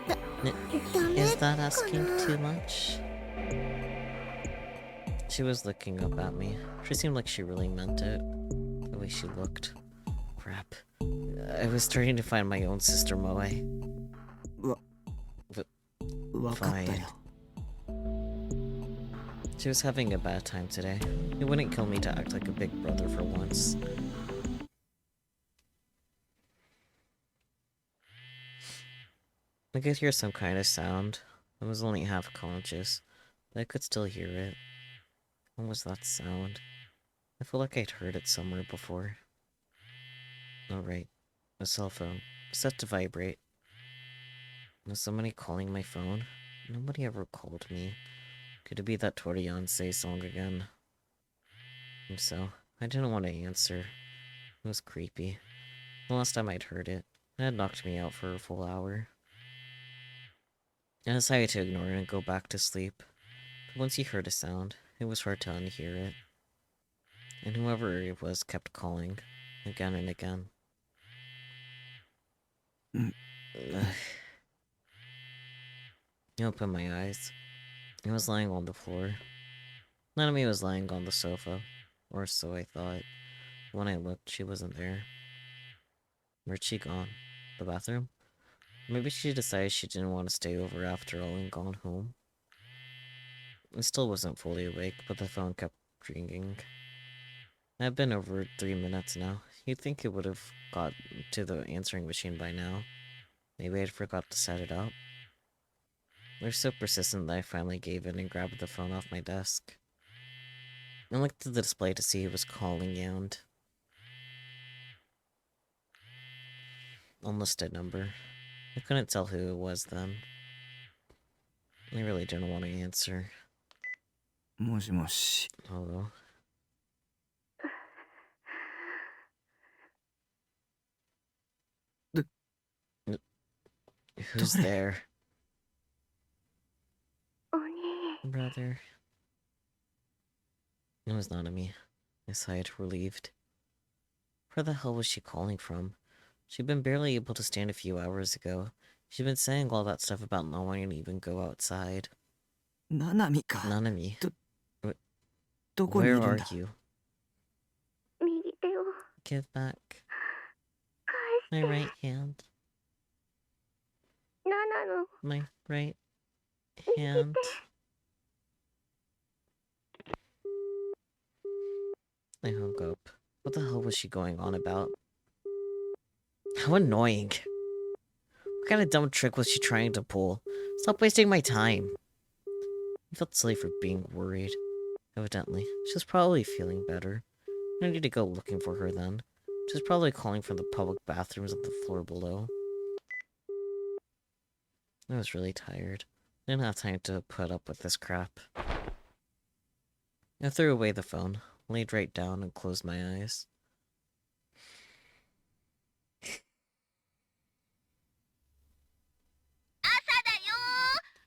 ダメ Is か that な。 asking too much? She was looking up at me. She seemed like she really meant it. The way she looked. Crap. I was starting to find my own sister Moe. わかったよ。 She was having a bad time today. It wouldn't kill me to act like a big brother for once. I could hear some kind of sound. I was only half conscious, but I could still hear it. What was that sound? I feel like I'd heard it somewhere before. Oh right, a cell phone, set to vibrate. Was somebody calling my phone? Nobody ever called me. Could it be that Torianse song again? I think so. I didn't want to answer. It was creepy. The last time I'd heard it, it had knocked me out for a full hour. I decided to ignore it and go back to sleep. But once you heard a sound, it was hard to unhear it. And whoever it was kept calling, again and again. Ugh. I opened my eyes. I was lying on the floor. Nanami was lying on the sofa, or so I thought. When I looked, she wasn't there. Where'd she gone? The bathroom? Maybe she decided she didn't want to stay over after all and gone home. I still wasn't fully awake, but the phone kept ringing. It had been over 3 minutes now. You'd think it would have got to the answering machine by now. Maybe I'd forgot to set it up. They were so persistent that I finally gave in and grabbed the phone off my desk. I looked at the display to see who was calling and... unlisted number. I couldn't tell who it was then. I really didn't want to answer. もしもし。 Hello? Who's there? お兄 Brother. It was Nanami. I sighed, relieved. Where the hell was she calling from? She'd been barely able to stand a few hours ago. She'd been saying all that stuff about not wanting to even go outside. ナナミか。 Nanami, どこにい where るん are だ。 you? 右手を Give back 返 my して right hand. ナナの My right 右 hand. 手 I hung up. What the hell was she going on about? How annoying. What kind of dumb trick was she trying to pull? Stop wasting my time. I felt silly for being worried. Evidently, she was probably feeling better. No need to go looking for her then. She was probably calling from the public bathrooms on the floor below. I was really tired. I didn't have time to put up with this crap. I threw away the phone, laid right down, and closed my eyes.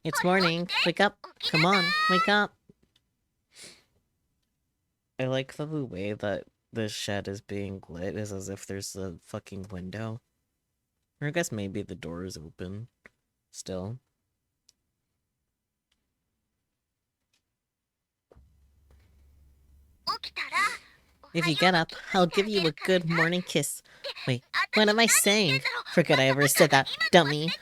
It's morning. Wake up. Come on, wake up. I like the way that the shed is being lit is as if there's a fucking window. Or I guess maybe the door is open. Still. If you get up, I'll give you a good morning kiss. Wait, what am I saying? Forget I ever said that, dummy.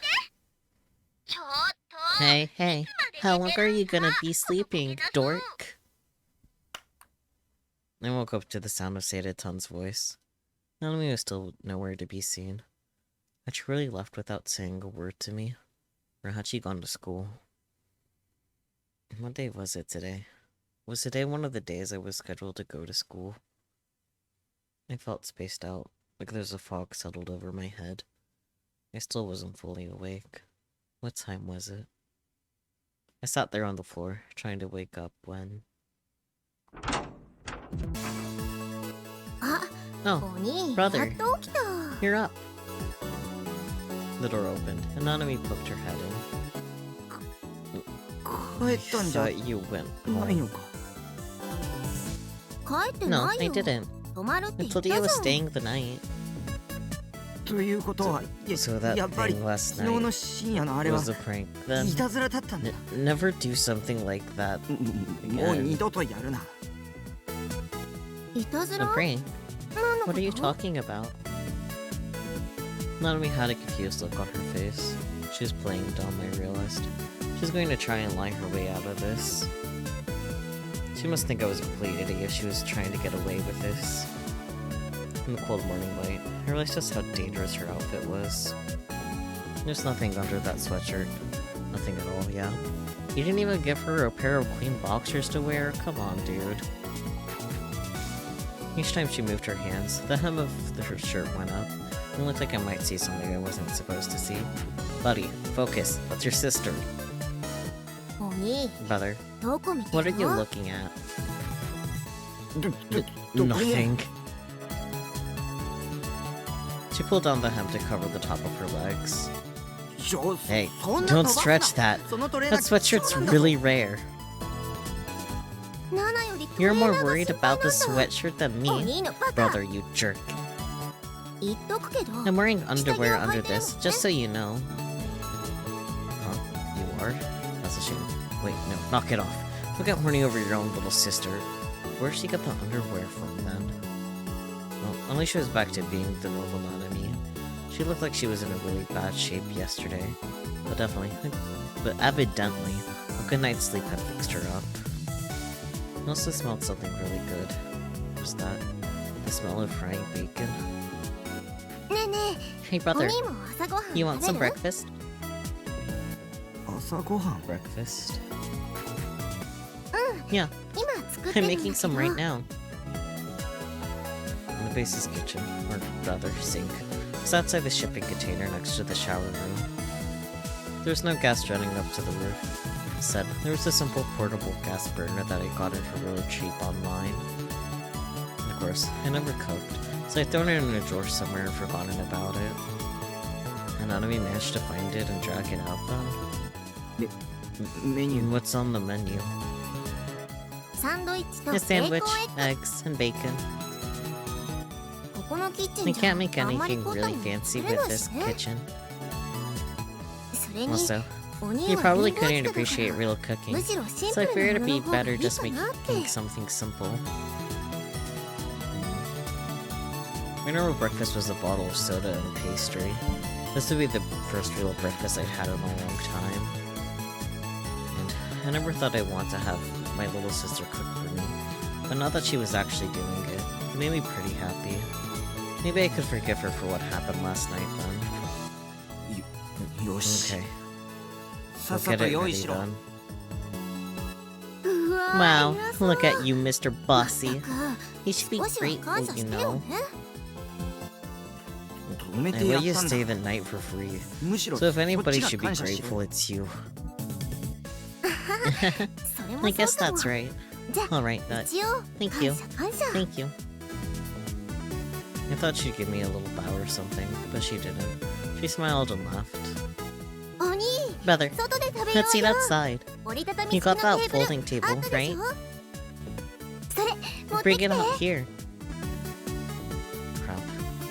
Hey, hey, how long are you gonna be sleeping, dork? I woke up to the sound of Seidaton's voice. Nanami was still nowhere to be seen. Had she really left without saying a word to me? Or had she gone to school? What day was it today? Was today one of the days I was scheduled to go to school? I felt spaced out, like there's a fog settled over my head. I still wasn't fully awake. What time was it? I sat there on the floor, trying to wake up when... あ Oh, お兄 brother. やっと起きた you're up. The door opened, and Nanami poked her head in. 帰ったんじゃ Thought you went ない home. のか。帰って No, ない I よ didn't. 泊まるって I 言っ told た you じ I ゃ was ん staying the night. ということは、 So that やっぱり thing last 昨日の night 深夜のあれは was a prank. Then いたずらだったんだ。 never do something like that もう二度とやるな。いたず A ら prank? 何のこ What are you と talking about? Nanami had a confused look on her face. She was playing dumb, I realized. She was going to try and lie her way out of this. She must think I was a complete idiot if she was trying to get away with this. In the cold morning light, I realized just how dangerous her outfit was. There's nothing under that sweatshirt. Nothing at all, yeah. You didn't even give her a pair of clean boxers to wear? Come on, dude. Each time she moved her hands, the hem of her shirt went up. It looked like I might see something I wasn't supposed to see. Buddy, focus. That's your sister. お兄 Brother, どこ見て what る are you の looking at? どこも Nothing. She pulled down the hem to cover the top of her legs. ちょ Hey, そんな don't 飛ばすな stretch that. そのトレーナ That ー sweatshirt's 貴重なんだぞ really rare. ナナよりト You're レーナ more ーが worried 心配 about the なんだ sweatshirt than お me. 兄のバカ Brother, you jerk. 言っとくけど I'm wearing underwear Stay under behind this, him. just so you know. Huh? You are? That's a shame. Wait, no, knock it off. Don't get horny over your own little sister. Where'd she get the underwear from, then? Well, at least she was back to being the normal Nanami. She looked like she was in a really bad shape yesterday. But evidently, a good night's sleep had fixed her up. It also smelled something really good. What's that? The smell of frying bacon? ねえね Hey えお brother, 兄も朝ごはん you want 食 some べる breakfast? 朝ごはん Breakfast? うん Yeah, 今作って I'm るんだ making け some ど right now. In the base's kitchen, or rather, sink, was outside the shipping container next to the shower room. There was no gas running up to the roof. Instead, there was a simple portable gas burner that I got in for really cheap online. And of course, I never cooked, so I'd thrown it in a drawer somewhere and forgotten about it. And Nanami managed to find it and drag it out then. メニュ And ー what's on the menu? サンドイッチと A ベー sandwich, コンエッグ eggs, and bacon. ここのキッチ I ンじゃ can't make あんまり anything 凝った really もの fancy 作れ with ない this しね kitchen. それに Also, お兄 you は probably 貧乏 couldn't 人だか appreciate ら real cooking, むしろシン so プ I ル figured な it'd も be のの方がい better い just かなって making something simple. My normal breakfast was a bottle of soda and pastry. This would be the first real breakfast I'd had in a long time. And I never thought I'd want to have my little sister cook for me. But now that she was actually doing it, it made me pretty happy. Maybe I could forgive her for what happened last night then. よし Okay, さ we'll っさ get と it 用意 ready しろ then. うわー Wow, 偉そう look at you, Mr. ま Bossy. ったく You should be 少しは grateful, 感謝 you してよ know. ね止め I てや let っ you たんだ stay the night for free. むしろ So if こっ anybody ちが should be 感謝しろ grateful, it's you. それも I そう guess かも that's right. じゃあ Alright, that. 一応 Thank you. 感謝 Thank you. I thought she'd give me a little bow or something, but she didn't. She smiled and laughed. お兄 Brother, 外で食べよ let's う eat よ outside. 折りたたみ You 式の got テ that ーブル folding あ table, ったでし right? ょそれ持って Bring きて it out here. Crap.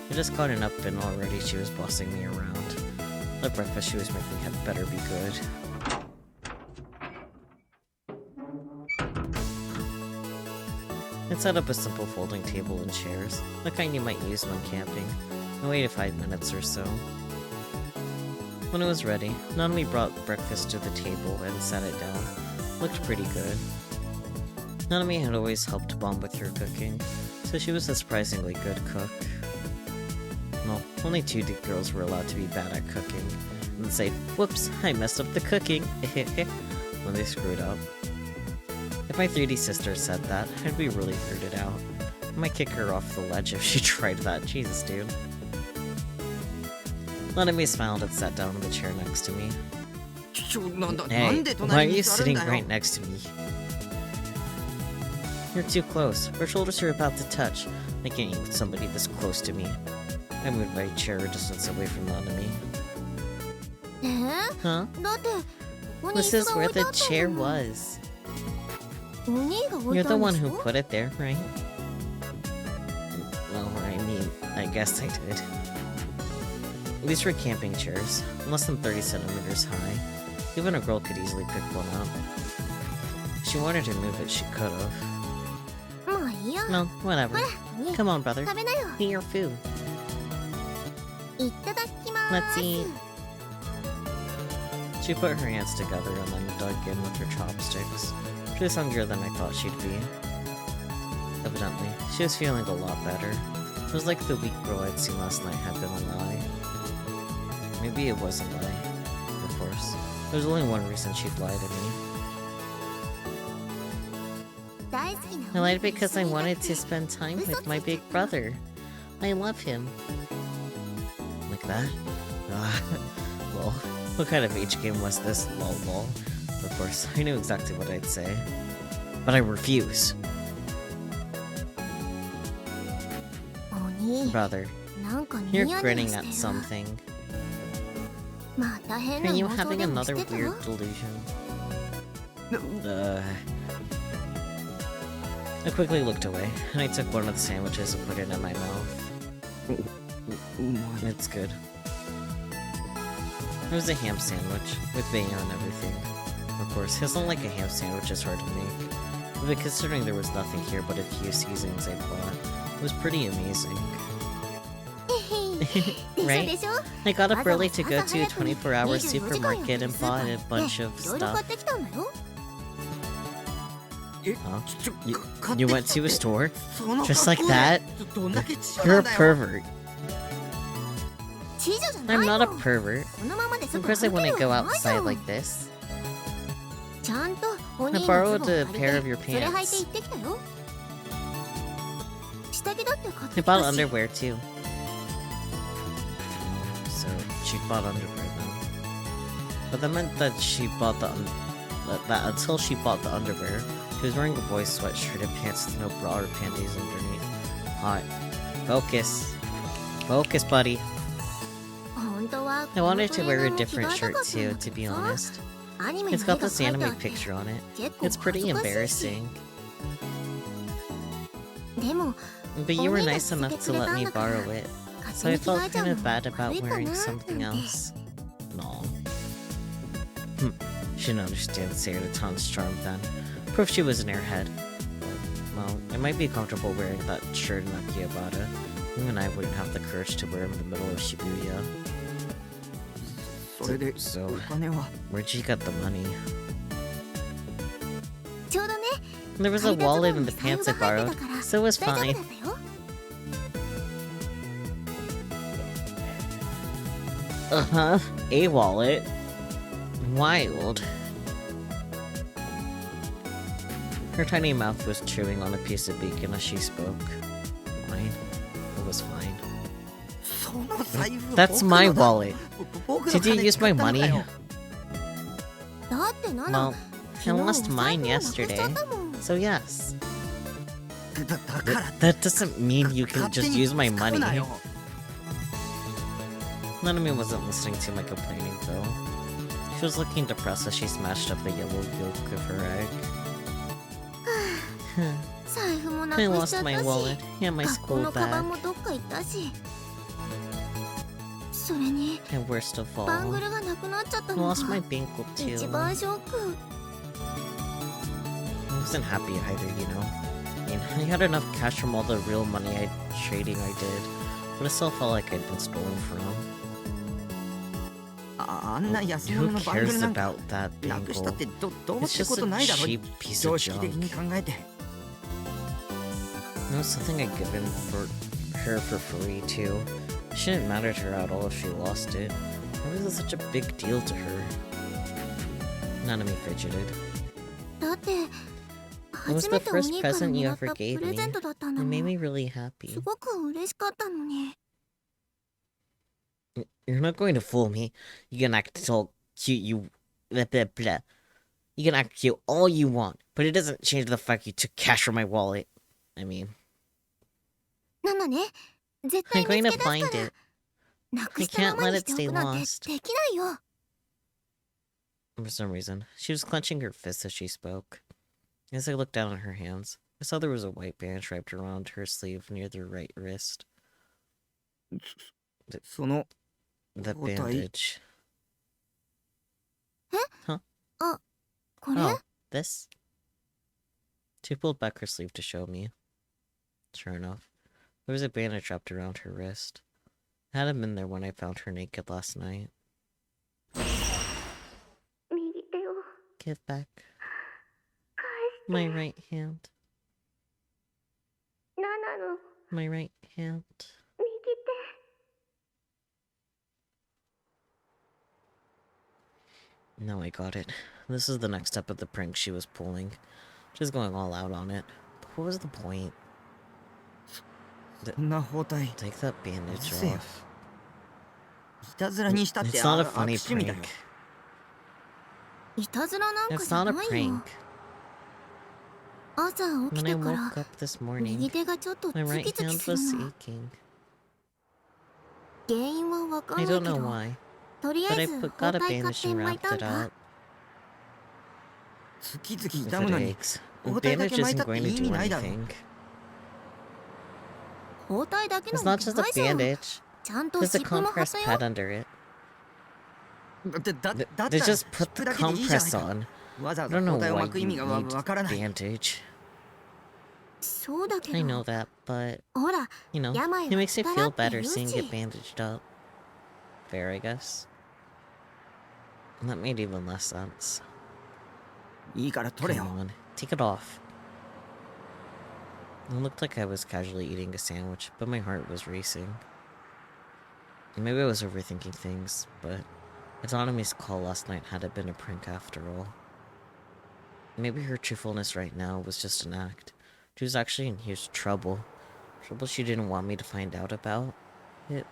I just got it up and already she was bossing me around. The breakfast she was making had better be good. It set up a simple folding table and chairs, the kind you might use when camping, and waited 5 minutes or so. When it was ready, Nanami brought breakfast to the table and set it down. Looked pretty good. Nanami had always helped Mom with her cooking, so she was a surprisingly good cook. Well, only two girls were allowed to be bad at cooking, and say, "Whoops, I messed up the cooking," when they screwed up. If my 3D sister said that, I'd be really weirded out. I might kick her off the ledge if she tried that. Jesus, dude. Nanami smiled and sat down in the chair next to me. ちょなんだな Hey, んで why are 隣 you に座る sitting んだよ right next to me? You're too close. Our shoulders are about to touch. I can't eat with somebody this close to me. I moved my chair a distance away from Nanami. だ Huh? ってここに椅 This 子 is が置 where いてあ the った chair もん was. お兄が置い You're た the ん one でし who ょ put it there, right? Well, I mean, I guess I did. These were camping chairs, less than 30 centimeters high. Even a girl could easily pick one up. If she wanted to move it, she could have. まあいいや No, ほ whatever. らお兄 Come on, brother. 食べなよ Eat your food. いただきまー Let's す eat. She put her hands together and then dug in with her chopsticks. She was hungrier than I thought she'd be. Evidently, she was feeling a lot better. It was like the weak girl I'd seen last night had been a lie. Maybe it was a lie. Of course. There's only one reason she'd lie to me. 大好きな I お兄 lied と一 because 緒 I にいたっ wanted て to spend time with my big brother. I love him. that? Well, what kind of H game was this? Lol. Of course, I knew exactly what I'd say. But I refuse. Brother, you're grinning at something. Are you having another weird delusion? I quickly looked away, and I took one of the sandwiches and put it in my mouth. It's good. It was a ham sandwich, with bacon and everything. Of course, it's not like a ham sandwich is hard to make. But considering there was nothing here but a few seasonings I bought, it was pretty amazing. Right? I got up early to go to a 24-hour supermarket and bought a bunch of stuff. Huh? You went to a store? Just like that? You're a pervert. I'm not a pervert. Of course I wouldn't go outside like this. I borrowed a pair of your pants. I bought underwear too. So she bought underwear then. But that meant that she bought that until she bought the underwear, she was wearing a boy's sweatshirt and pants with no bra or panties underneath. Hot. Focus. Focus, buddy. I wanted to wear a different shirt too, to be honest. It's got this anime picture on it. It's pretty embarrassing. But you were nice enough to let me borrow it, so I felt kind of bad about wearing something else. No. She didn't understand Seroton's charm then. Proof she was an airhead. Well, it might be comfortable wearing that shirt in Akihabara. Even I wouldn't have the courage to wear it in the middle of Shibuya. So, where'd she get the money? There was a wallet in the pants I borrowed, so it was fine. Uh-huh, a wallet. Wild. Her tiny mouth was chewing on a piece of bacon as she spoke. Fine. It was fine. That's my wallet. Did you use my money? Well, I lost mine yesterday, so yes. That doesn't mean you can just use my money. Nanami wasn't listening to my complaining though. She was looking depressed as she smashed up the yellow yolk of her egg. I lost my wallet and my school bag. And worst of all, I lost my bangle too. I wasn't happy either, you know. I mean, I had enough cash from all the real money trading I did, but it still felt like I'd been stolen from. Who cares about that bangle? It's just a cheap piece of junk. It was something I'd given her for free too. It shouldn't matter to her at all if she lost it. Why was it such a big deal to her? Nanami fidgeted. It was the first present you ever gave me. It made me really happy. You're not going to fool me. You can act all cute, blah blah blah. You can act cute all you want, but it doesn't change the fact you took cash from my wallet. I mean... I'm going to find it. I can't let it stay lost. For some reason, she was clenching her fists as she spoke. As I looked down at her hands, I saw there was a white band wrapped around her sleeve near the right wrist. The bandage. Huh? Oh, this? She pulled back her sleeve to show me. Sure enough, there was a bandage wrapped around her wrist. It hadn't been there when I found her naked last night. Give back my right hand. My right hand. No, I got it. This is the next step of the prank she was pulling. She was going all out on it. But what was the point? Take that bandage off. いたずらにしたって It's not a 悪 funny 趣味だよ。 prank. いたずらなんか It's じゃ not a ないよ。 prank. 朝起き When I てから woke up this 右 morning, 手がちょっと my ズ right キズキ hand する was の。 aching. 原因はわか I んない don't け know ど、 why, とりあ but え I ず got 包 a 帯買っ bandage て and 巻い wrapped たん it だ。 up. ズキズキ If 痛 it むのに aches, 包 a 帯だけ bandage 巻い isn't たって going to 意味 do ないだろ。 anything. 包帯だけな It's わ not け just な a いじゃん。 bandage. ちゃんと There's a 湿布も貼っ compress た pad よ。 under it. だったら They just 湿 put 布 the だけでいいじゃない compress か。 on. わざ I わざ don't 包 know 帯を why 巻く意 you 味が need わからない。 bandage. そうだけ I know ど、 that, but ほら、 you know, 病 it は makes 気 me から feel って言 better う seeing it し。 bandaged up. Fair, I guess. That made even less sense. いいから取れ Come よ。 on, take it off. It looked like I was casually eating a sandwich, but my heart was racing. Maybe I was overthinking things, but Nanami's call last night had it been a prank after all. Maybe her truthfulness right now was just an act. She was actually in huge trouble. Trouble she didn't want me to find out about. It.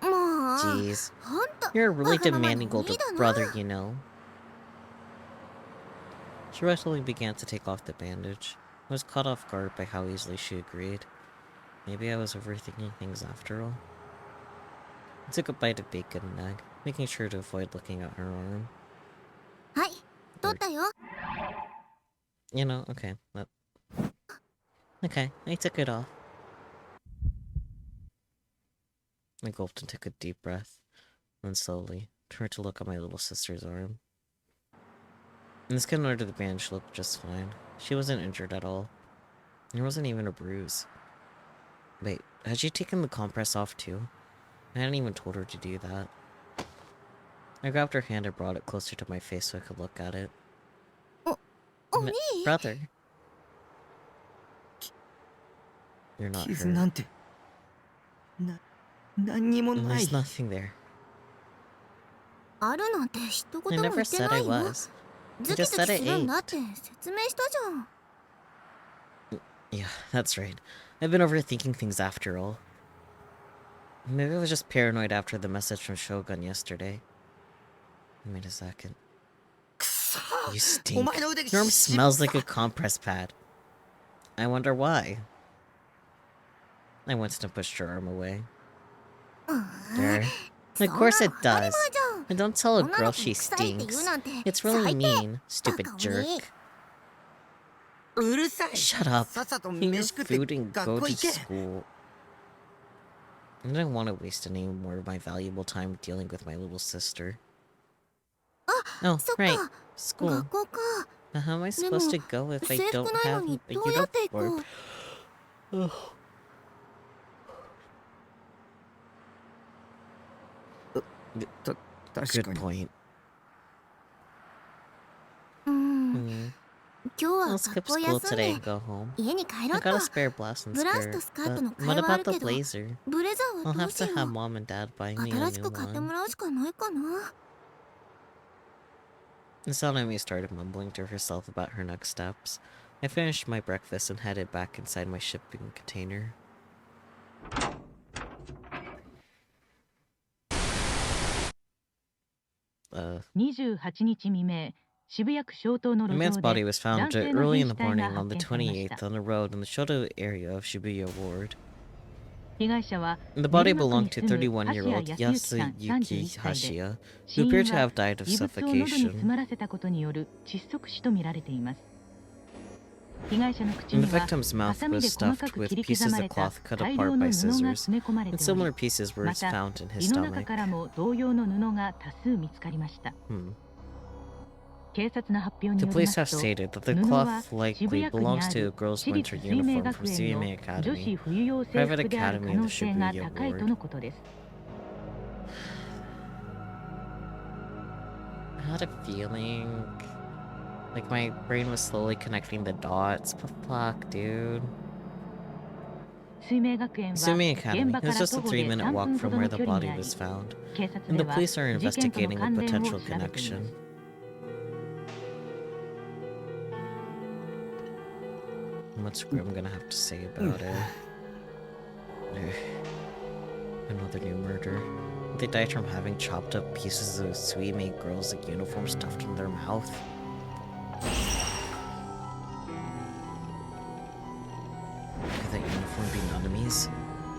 もう、 Jeez. ほんと、 You're a really わがままな demanding お兄 older だな。 brother, you know. She reluctantly began to take off the bandage. I was caught off guard by how easily she agreed. Maybe I was overthinking things after all. I took a bite of bacon and egg, making sure to avoid looking at her arm. はい、取ったよ。 You know, okay. Okay, I took it off. I gulped and took a deep breath, then slowly turned to look at my little sister's arm. And the skin under the bandage looked just fine. She wasn't injured at all. There wasn't even a bruise. Wait, had she taken the compress off too? I hadn't even told her to do that. I grabbed her hand and brought it closer to my face so I could look at it. お兄、 Brother. You're not 傷 hurt. なんて何にもない。 There's nothing there. あるなんて一言も I 言 never って said な I いよ。 was. ズキズキするんだって説明したじゃん。 Yeah, that's right. I've been overthinking things after all. Maybe I was just paranoid after the message from Shogun yesterday. Wait a second. くそ You お stink. 前の腕が Your arm 湿 smells 布 like a compress pad. I wonder why. I went and pushed her arm away. There. Of course it そんなの当たり前 does. じゃん。 And don't tell a 女 girl の子 she に臭いって言う stinks. なんて It's really 最低。 mean, stupid バカ jerk. 鬼。うるさい。 Shut up. さっさと Eat your 飯食って food and 学 go 校 to 行け。 school. I didn't want to waste any more of my valuable time dealing with my little sister. あ、 Oh, そっか。 right. School. 学校か。 Now how am I でも supposed to go if I 制 don't 服ないの have に a どうやって行 uniform? こう。 Ugh. 確 Good かに。 point. 今日は I'll 学 skip 校 school 休ん today で and go home. 家に帰ろ I っと。 got a spare blouse and ブラウス skirt. とスカートの But 替 what えはある about け the ど、 blazer? ブレザー I'll はどう have し to よ have う。 mom and dad buy me a 新し new く買っても one. らうしかないかな。 Nanami started mumbling to herself about her next steps. I finished my breakfast and headed back inside my shipping container. The 28日未明、渋谷区小東の路 man's 上 body で was found 男性の early 瀕 in 死 the 体が morning on 発 the 見されました。 28th on the road in the Shoto area of Shibuya Ward. 被害者は The body 練馬区 belonged に to 住む 31-year-old 橋谷康之さん Yasuyuki 31歳で、 Hashiya, 死 who 因 appeared to は have died of 異物を喉に suffocation. 詰まらせたことによる窒息死とみられています。被害者の口 And に the は victim's ハ mouth サミ was で細か stuffed く with 切り pieces 刻ま of れた cloth cut 大 apart 量 by の布が scissors, 詰め込まれ and ており、 similar pieces were また found in his 胃の中 stomach. からも同様の布が多数見つかりました。警察の発表に The より police ま have すと、 stated that the 布は cloth 渋 likely 谷区に belongs あ to a る girl's 私立 winter 水明 uniform 学 from 園の CMA 女子 Academy, 冬用制 private 服である academy 可 of 能 the 性が Shibuya 高いと ward. のことです。 I had a feeling like my brain was slowly connecting the dots, but fuck, dude. 水明学園は Sumi 現 Academy 場か is ら just 徒 a 歩で 3-minute 3 walk 分ほ from ど where の the 距離 body にあり、 was found, 警察 and で the は police are 事件との investigating a 関連を potential 調べています。 connection. What's Grim gonna have to say about it? Another new murder. They died from having chopped up pieces of sweet made girls like uniforms stuffed in their mouth. Could that uniform be Nanami's?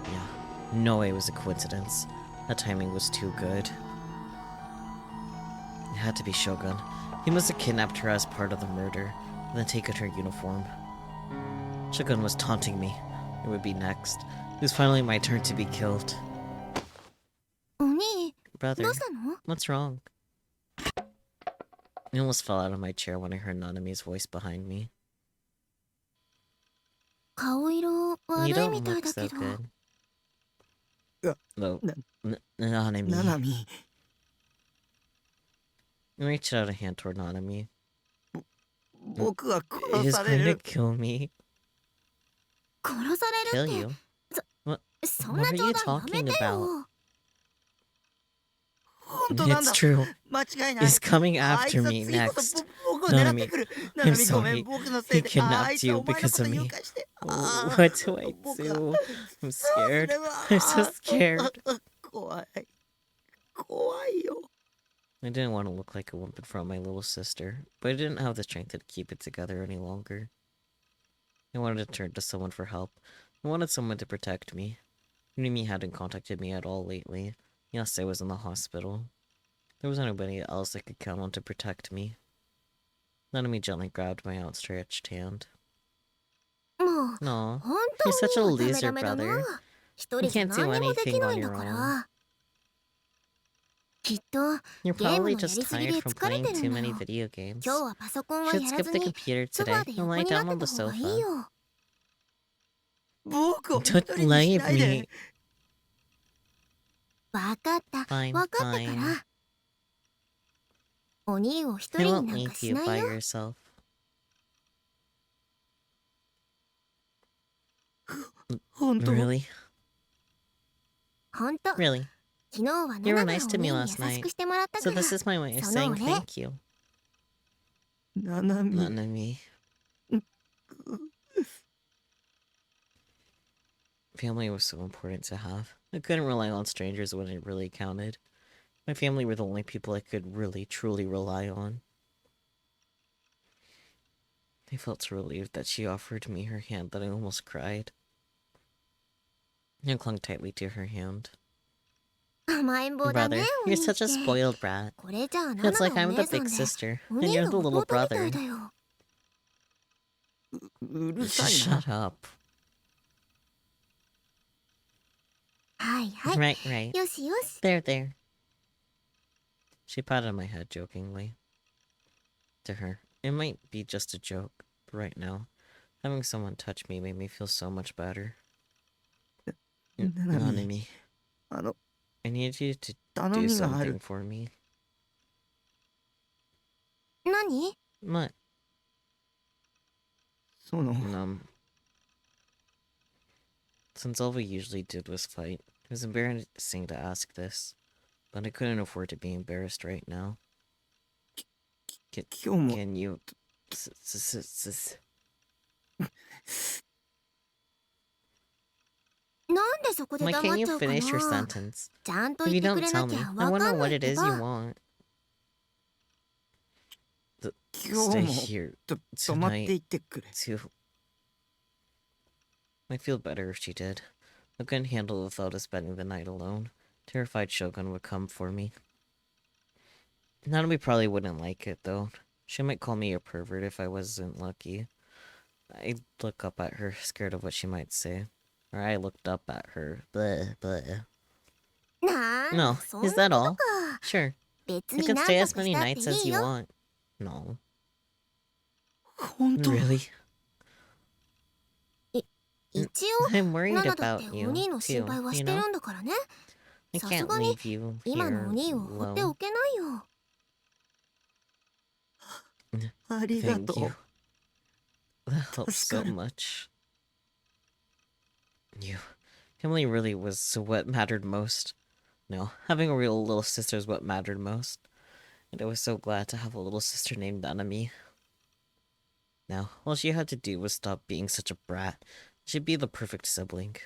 Yeah. No way it was a coincidence. That timing was too good. It had to be Shogun. He must have kidnapped her as part of the murder, and then taken her uniform. Shogun was taunting me. It would be next. It was finally my turn to be killed. お兄 Brother, どうしたの what's wrong? I almost fell out of my chair when I heard Nanami's voice behind me. 顔色悪 You い don't みたい look だ so けど good. うわ No. な Nanami. ななみ I reached out a hand toward Nanami. 僕は It 殺 is され going to る kill me. 殺され Kill るっ you? てそん What な are 冗 you 談やめ talking て about? よ本当なん It's だ true. 間違いない He's coming あいつ after は me 次こそ next. 僕を狙ってくる I'm ななみごめ sorry. ん僕のせい He で kidnapped あいつ you はお前の because こと of 誘 me. 拐して What do I 僕は do? I'm それ scared. は I'm so scared. 怖い怖いよ I didn't want to look like a wimp in front of my little sister, but I didn't have the strength to keep it together any longer. I wanted to turn to someone for help. I wanted someone to protect me. Mimi hadn't contacted me at all lately. Yes, I was in the hospital. There was nobody else I could count on to protect me. Nanami gently grabbed my outstretched hand. もう No, 本 you're 当 such a にダメ loser, ダメだな brother. 一 You 人じゃ can't do 何にもでき anything な on いんだ your か own. らきっと You're ゲーム probably のやり just すぎで tired from 疲れ playing てる too んだ many よ video games. 今日はパソコンは Should やら skip ず the に computer ソファ today ーで and 横 lie にな down っ on て the た方がいい sofa. よ僕を一 Don't 人に lie し at ないで me. わかった Fine, わかったか fine. らお兄を一 I 人 won't になん leave かし you ない by よ yourself. 本当 Really? ほんと Really? 昨日は You ナ were ナが nice お to 兄 me に last 優し night. くしてもらったか So ら this is my way of その saying お礼 thank you. ななみ Nanami. Family was so important to have. I couldn't rely on strangers when it really counted. My family were the only people I could really, truly rely on. I felt so relieved that she offered me her hand that I almost cried. I clung tightly to her hand. 甘えん坊だね Brother, お you're 兄っ such a て spoiled brat. これじゃあナ It's ナ like がお I'm the 姉さん big で sister, お and 兄 you're が the little 弟みた brother. いだようるさいな Shut up. はいはい Right, right. よしよし There, there. She patted my head jokingly. To her, it might be just a joke, but right now, having someone touch me made me feel so much better. Nanami. Nanami, あの I need you to 頼 do みがあ something る for me. 何 What? その Since all we usually did was fight, it was embarrassing to ask this, but I couldn't afford to be embarrassed right now. 今日も Can you... なんでそこで Why 黙 can't っ you ちゃうか finish your な sentence? ちゃんと If 言 you ってく don't れ tell なき me, ゃ I わ won't か know んな what いっ it て is you ば want. 今 Stay 日も here 泊まってい tonight ってくれ too. I'd feel better if she did. I couldn't handle the thought of spending the night alone. Terrified Shogun would come for me. Nanami probably wouldn't like it, though. She might call me a pervert if I wasn't lucky. I'd look up at her, scared of what she might say. Or I looked up at her. Bleh, bleh. なん No, だそん is な that こと all? か Sure. 別 You に can 何 stay と as か many したっ nights て as いい you よ want. No. 本当 Really? 一応 I'm worried ナナだって about お you, 兄の心 too, 配は you して know? るんだからね I さす can't がに leave you 今の here お兄を放ってお alone. けないよ ありが Thank と you. う That helps so 助かる much. You. Family really was what mattered most. No, having a real little sister is what mattered most. And I was so glad to have a little sister named Nanami. Now, all she had to do was stop being such a brat. She'd be the perfect sibling.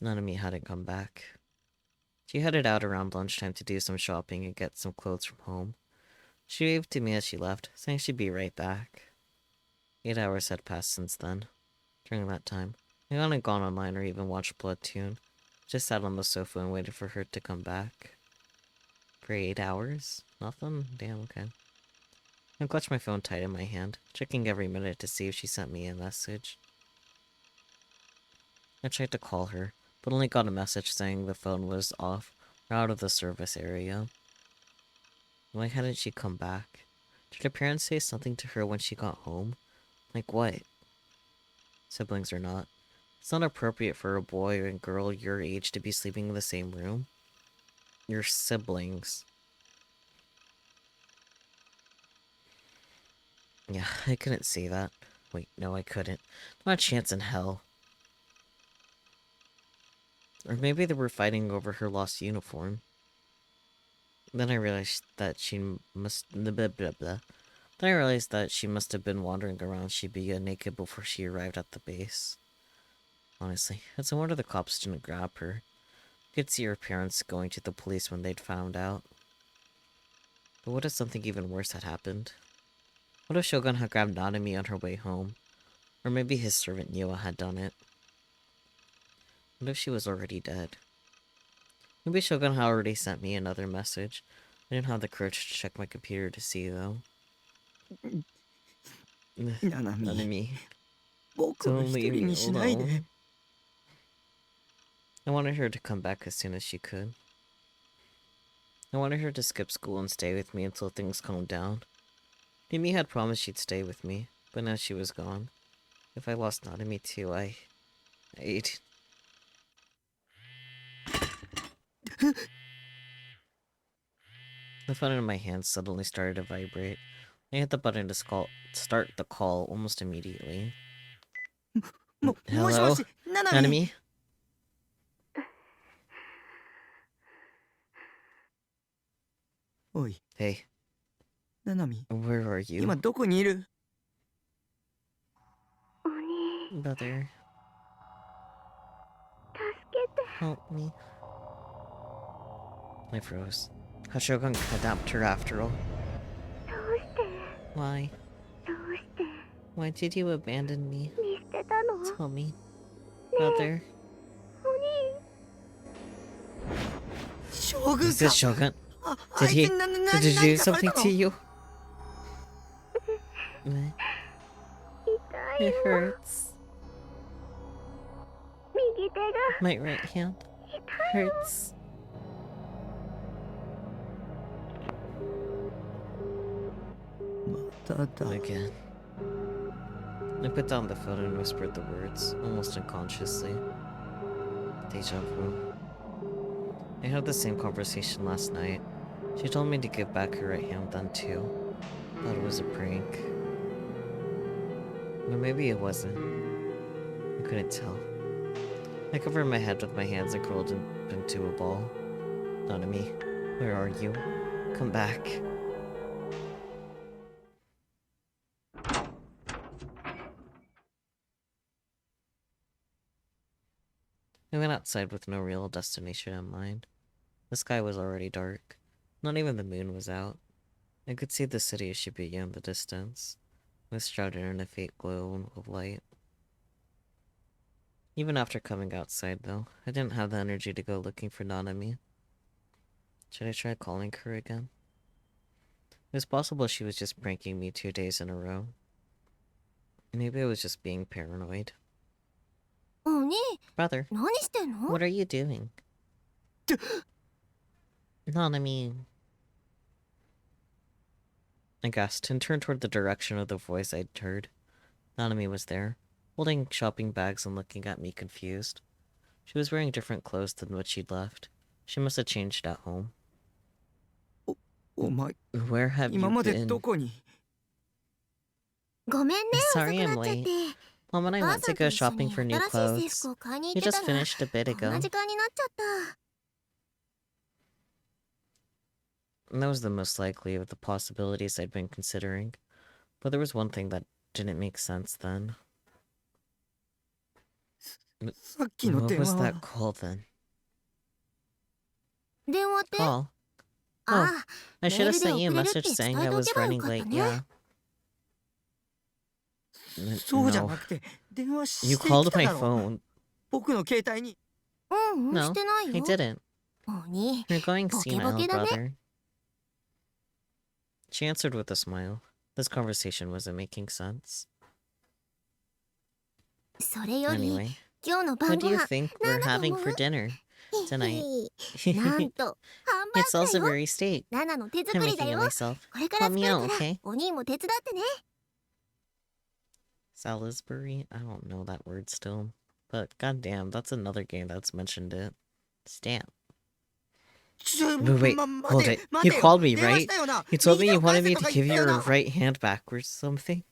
Nanami hadn't come back. She headed out around lunchtime to do some shopping and get some clothes from home. She waved to me as she left, saying she'd be right back. 8 hours had passed since then. During that time, I hadn't gone online or even watched Bloodtoon. Just sat on the sofa and waited for her to come back. For 8 hours? Nothing? Damn, okay. I clutched my phone tight in my hand, checking every minute to see if she sent me a message. I tried to call her, but only got a message saying the phone was off or out of the service area. Why hadn't she come back? Did her parents say something to her when she got home? Like what? Siblings or not, it's not appropriate for a boy and girl your age to be sleeping in the same room. Your siblings. Yeah, I couldn't say that. Wait, no, I couldn't. Not a chance in hell. Or maybe they were fighting over her lost uniform. Then I realized that she must... Blah, blah, blah, blah. Then I realized that she must have been wandering around Shibuya naked before she arrived at the base. Honestly, it's a wonder the cops didn't grab her. You could see her parents going to the police when they'd found out. But what if something even worse had happened? What if Shogun had grabbed Nanami on her way home? Or maybe his servant Niwa had done it. What if she was already dead? Maybe Shogun had already sent me another message. I didn't have the courage to check my computer to see, though. Nanami. Don't leave me alone. I wanted her to come back as soon as she could. I wanted her to skip school and stay with me until things calmed down. Mimi had promised she'd stay with me, but now she was gone. If I lost Nanami too, I'd... The phone in my hand suddenly started to vibrate. I hit the button to start the call almost immediately. Hello? Nanami? Oi. Hey. Nanami. Where are you? 今どこにいる? Brother. Help me. I froze. Shogun kidnapped her after all. Why? Why did you abandon me? Tell me. Brother. Is this Shogun? Did he do something to you? It hurts. My right hand hurts. Again. I put down the phone and whispered the words, almost unconsciously. Deja vu. I had the same conversation last night. She told me to give back her right hand then too. Thought it was a prank. But maybe it wasn't. I couldn't tell. I covered my head with my hands and curled into a ball. Nanami, where are you? Come back. I went outside with no real destination in mind. The sky was already dark. Not even the moon was out. I could see the city of Shibuya in the distance. It was shrouded in a faint glow of light. Even after coming outside, though, I didn't have the energy to go looking for Nanami. Should I try calling her again? It was possible she was just pranking me 2 days in a row. Maybe I was just being paranoid. Brother, what are you doing? Nanami. I gasped and turned toward the direction of the voice I'd heard. Nanami was there, holding shopping bags and looking at me confused. She was wearing different clothes than what she'd left. She must have changed at home. Where have you been? Sorry I'm late. Mom and I went to go shopping for new clothes. We just finished a bit ago. And that was the most likely of the possibilities I'd been considering. But there was one thing that didn't make sense then. さっきの What 電 was 話 that は call then? 電話って Call? あ Oh, あ、 I メ should ー have ルで sent you a 送れるっ message て saying 伝え I てお was けばよ running かった late. ね。 Yeah. そうじゃ No. なくて電話 You してき called た my だろ phone. 僕の携帯に。うん、し No, てない I よ。 didn't. おに、 You're going ボケボ senile, ケだね。 brother. She answered with a smile. This conversation wasn't making sense. それより、 Anyway, 今日の晩 what ご do you 飯 think な we're んだと having 思う for dinner へ tonight? へなんと、ハンバ It's ーグだよ。 Salisbury steak. ナナの手 I'm 作りだ making it よ。 myself. これから Help 作 me る out, から、 okay? お兄も手伝ってね。 Salisbury? I don't know that word still. But goddamn, that's another game that's mentioned it. Stamp. ちょ Wait, 待 hold て it. 待 You てよ called me, 電話し right? たよな You told me 右手 you を返 wanted せ me と to か言 give った you よ your な right hand backwards something?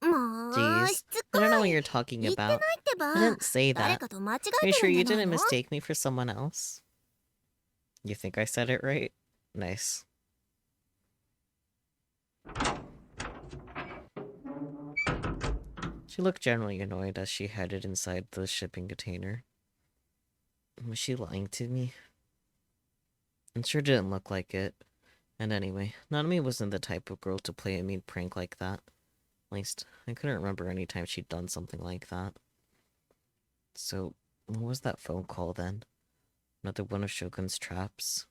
もう、 Jeez. しつ I こ don't know what い。 you're talking 言ってない about. ってば。 I didn't say 誰 that. かと間違 Are え you て sure るんじ you ゃない didn't の？ mistake me for someone else? You think I said it right? Nice. She looked generally annoyed as she headed inside the shipping container. Was she lying to me? It sure didn't look like it. And anyway, Nanami wasn't the type of girl to play a mean prank like that. At least, I couldn't remember any time she'd done something like that. So, what was that phone call then? Another one of Shogun's traps?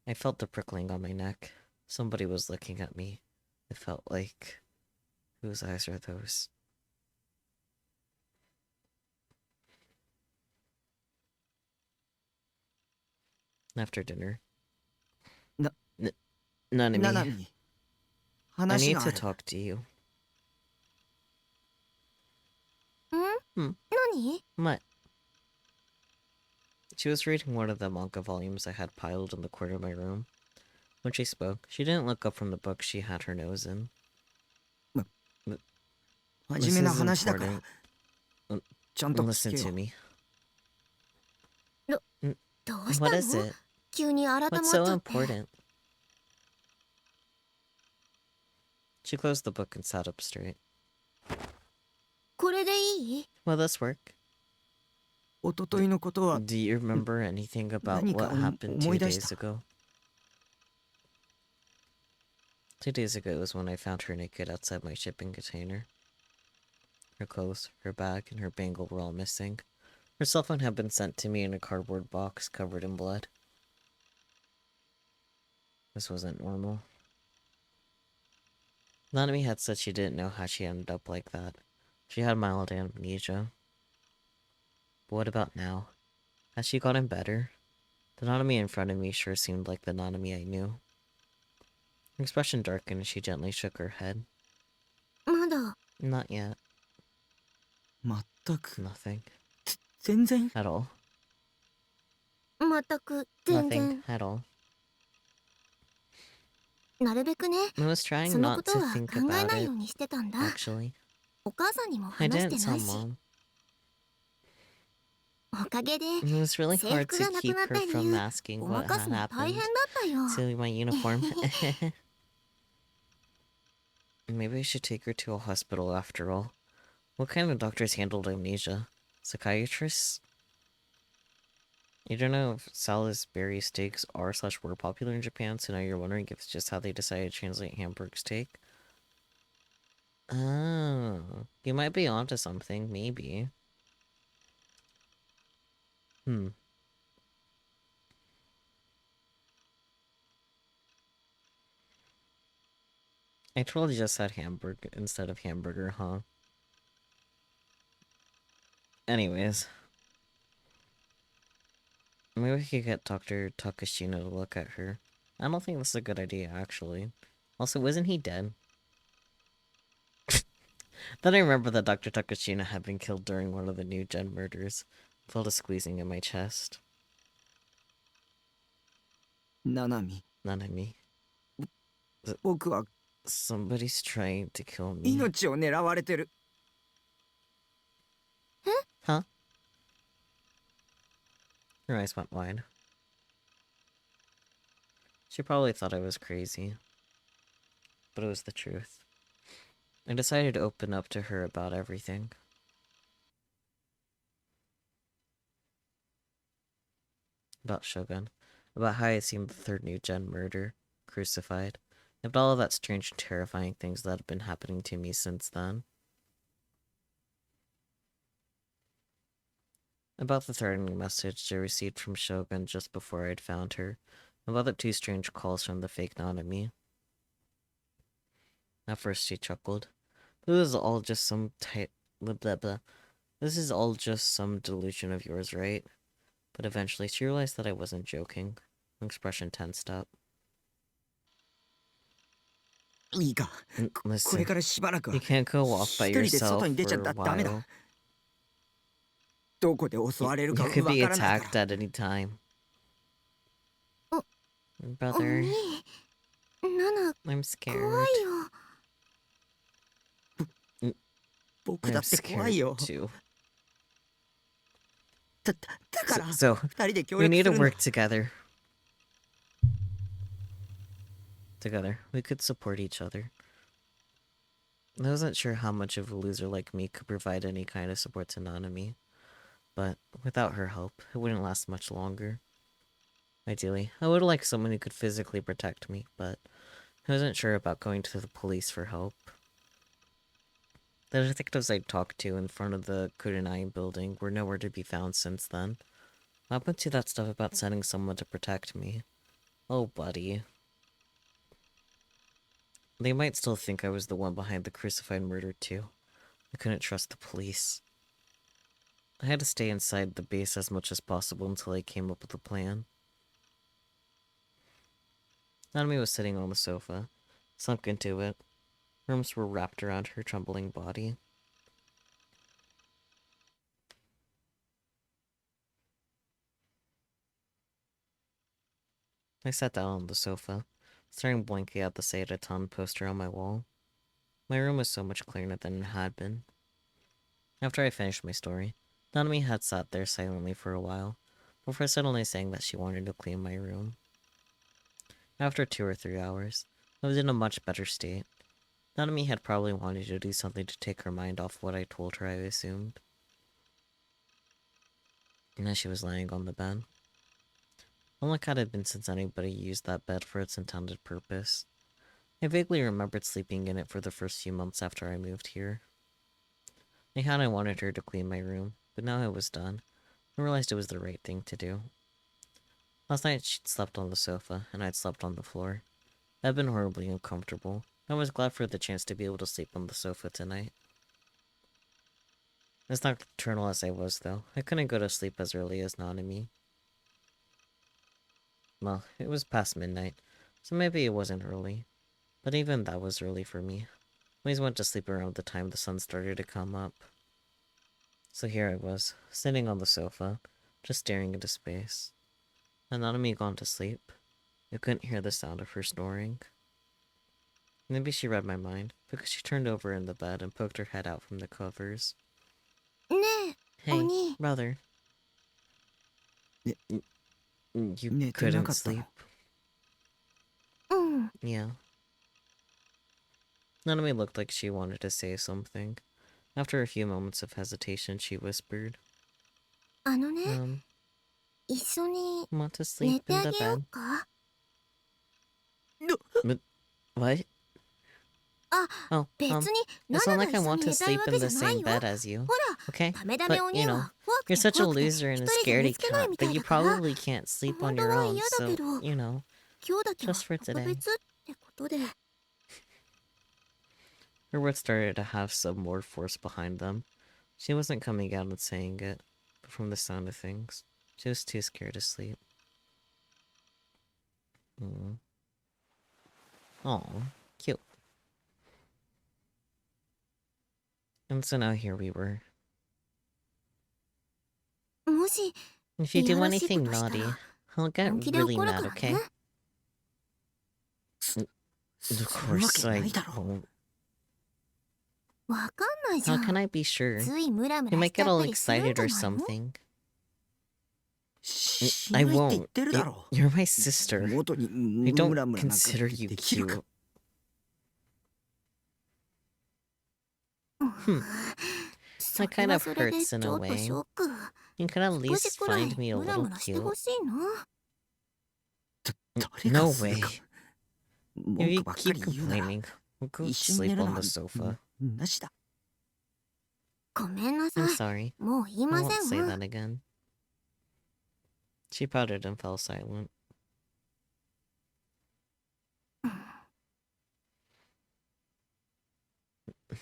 I felt the prickling on my neck. Somebody was looking at me. It felt like... Whose eyes are those? After dinner. Nanami, ナナミ I 話 need があ to る talk to you. ん？ Hmm. 何？ What? She was reading one of the manga volumes I had piled in the corner of my room. When she spoke, she didn't look up from the book she had her nose in. 真面目な話だから important. ちゃんと聞 Listen け to よ me. どうした What の？ is it? 急に改まっ What's ちゃ so って。 important? She closed the book and sat up straight. これでいい？ Will this work? 一昨日のことは Do you remember anything about 何か what happened 思 2い出した days ago? 2 days ago was when I found her naked outside my shipping container. Her clothes, her bag, and her bangle were all missing. Her cell phone had been sent to me in a cardboard box covered in blood. This wasn't normal. Nanami had said she didn't know how she ended up like that. She had mild amnesia. But what about now? Has she gotten better? The Nanami in front of me sure seemed like the Nanami I knew. Her expression darkened and she gently shook her head. まだ。 Not yet. 全く Nothing. 全然 At all. 全く、全 Nothing 然。 at all. なるべくね。 I was そ trying のこ not と to は think 考え about ない it, ようにしてたんだ。 actually. お母さんにも I 話して didn't な tell いし。 Mom. おかげで、 It was really 制 hard 服 to がなく keep なった her 理 from 由、 asking ご what まかす had の大変 happened だったよ。 to my uniform. Maybe I should take her to a hospital after all. What kind of doctors handled amnesia? Psychiatrists? You don't know if Salisbury steaks are/were popular in Japan, so now you're wondering if it's just how they decided to translate Hamburg steak? Oh, you might be onto something, maybe. I totally just said Hamburg instead of hamburger, huh? Anyways. Maybe we could get Dr. Takashina to look at her. I don't think this is a good idea, actually. Also, isn't he dead? Then I remember that Dr. Takashina had been killed during one of the new Gen murders. I felt a squeezing in my chest. ナナミ Nanami. 僕は Somebody's trying to kill me. 命を狙われてる Huh? Her eyes went wide. She probably thought I was crazy. But it was the truth. I decided to open up to her about everything. About Shogun. About how I had seen the third new gen murder. Crucified. About all of that strange and terrifying things that have been happening to me since then. About the threatening message I received from Shogun just before I'd found her. About the 2 strange calls from the fake Nanami. At first she chuckled. This is all just some blah blah blah. This is all just some delusion of yours, right? But eventually she realized that I wasn't joking. Her expression tensed up. いいか、これ Listen, からしばらく you は can't go off by 一人で yourself 外に出ちゃ for a ダメだ。 while. どこで襲われるか You わ could か be らないか attacked ら。 at any time. お Brother, ナナ I'm 怖 scared. いよ。僕だ I'm って怖 scared いよ。 too. だから So, 二人で協 we 力 need す to るんだ。 work together. Together, we could support each other. I wasn't sure how much of a loser like me could provide any kind of support to Nanami, but without her help, it wouldn't last much longer. Ideally, I would like someone who could physically protect me, but I wasn't sure about going to the police for help. The detectives I'd talked to in front of the Kurenai building were nowhere to be found since then. What happened to that stuff about sending someone to protect me? Oh, buddy. They might still think I was the one behind the crucified murder, too. I couldn't trust the police. I had to stay inside the base as much as possible until I came up with a plan. Nanami was sitting on the sofa, sunk into it. Her arms were wrapped around her trembling body. I sat down on the sofa, staring blankly at the Seiratan poster on my wall. My room was so much clearer than it had been. After I finished my story, Nanami had sat there silently for a while, before suddenly saying that she wanted to clean my room. After 2 or 3 hours, I was in a much better state. Nanami had probably wanted to do something to take her mind off what I told her, I assumed. And as she was lying on the bed. How long had it been since anybody used that bed for its intended purpose? I vaguely remembered sleeping in it for the first few months after I moved here. I had wanted her to clean my room, but now it was done. I realized it was the right thing to do. Last night she'd slept on the sofa, and I'd slept on the floor. It had been horribly uncomfortable. I was glad for the chance to be able to sleep on the sofa tonight. As nocturnal as I was, though, I couldn't go to sleep as early as Nanami. Well, it was past midnight, so maybe it wasn't early. But even that was early for me. I always went to sleep around the time the sun started to come up. So here I was, sitting on the sofa, just staring into space. Had Nanami gone to sleep? I couldn't hear the sound of her snoring. Maybe she read my mind, because she turned over in the bed and poked her head out from the covers. ねえ、 Hey, 鬼。 brother. Ne- You 寝てな couldn't かったの？ sleep? うん。 Yeah. Nanami looked like she wanted to say something. After a few moments of hesitation, she whispered, あのね、一緒に want to 寝 sleep て in あ the げよ bed? うか？ What? あ、 Oh, 別に it's ナ not ナが like I 一緒 want に to 寝たい sleep わ in けじ the ゃない same よ。 bed as you. ほら、 Okay? ダメダメ But, 鬼 you know, は怖く you're て such a 怖くて loser 一 and a 人で寝 scaredy つけない cat みた that い you だから。 probably can't sleep 本 on 当 your は own, 嫌だけ so, ど、 you know, 今日だけは just for 特 today. 別ってことで。 Her words started to have some more force behind them. She wasn't coming out and saying it, but from the sound of things, she was too scared to sleep. Aw, cute. And so now here we were. もし、 If you いや do らしいこ anything とした naughty, ら、 I'll get 本気で really 怒る mad, から okay? ね。 Of するわ course けな I いだろ。 won't. わかんないじゃ How ん。 can I be sure? ついムラム You ラ might しちゃ get っ all たりするん excited じゃ or ないの？ something. し I ないって言っ won't. てるだろ。 You're my sister. 元に I ムラ don't ムラなんか consider you できるか。 cute. Hmm. そ That れ kind は of それで hurts in ち a ょっと way. ショック。You can at 少 least しくらい find me a ムラ little ムラして cute. ほしいな。誰が No するか way. 文 If you 句ばっか keep り言うなら complaining, we'll go 一緒に寝 sleep る on のは the sofa. なしだ。ごめんなさ I'm い。 sorry. もう言い I ま won't せ say んわ。 that again. She pouted and fell silent.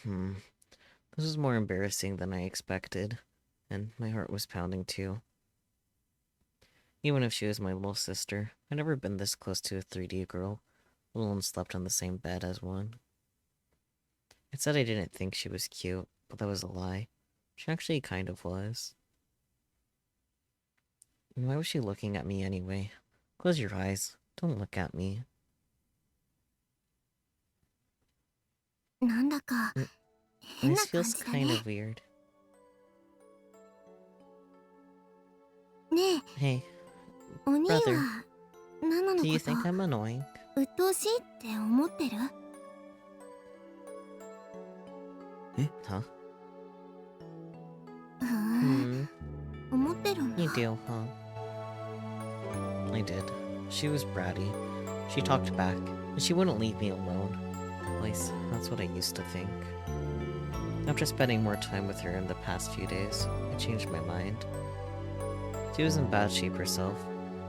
This was more embarrassing than I expected, and my heart was pounding too. Even if she was my little sister, I'd never been this close to a 3D girl, let alone slept on the same bed as one. I said I didn't think she was cute, but that was a lie. She actually kind of was. And why was she looking at me anyway? Close your eyes. Don't look at me. なんだか変な This 感 feels じだ kind ね。 of weird. ね Hey, え、お兄 brother. はナナの do こ you と think I'm annoying? 鬱陶しいって思ってる？ Huh? ふーん、 Hmm. 思ってるんだ。 You do, huh? I did. She was bratty. She talked back, and she wouldn't leave me alone. At least, that's what I used to think. After spending more time with her in the past few days, I changed my mind. She was in bad shape herself,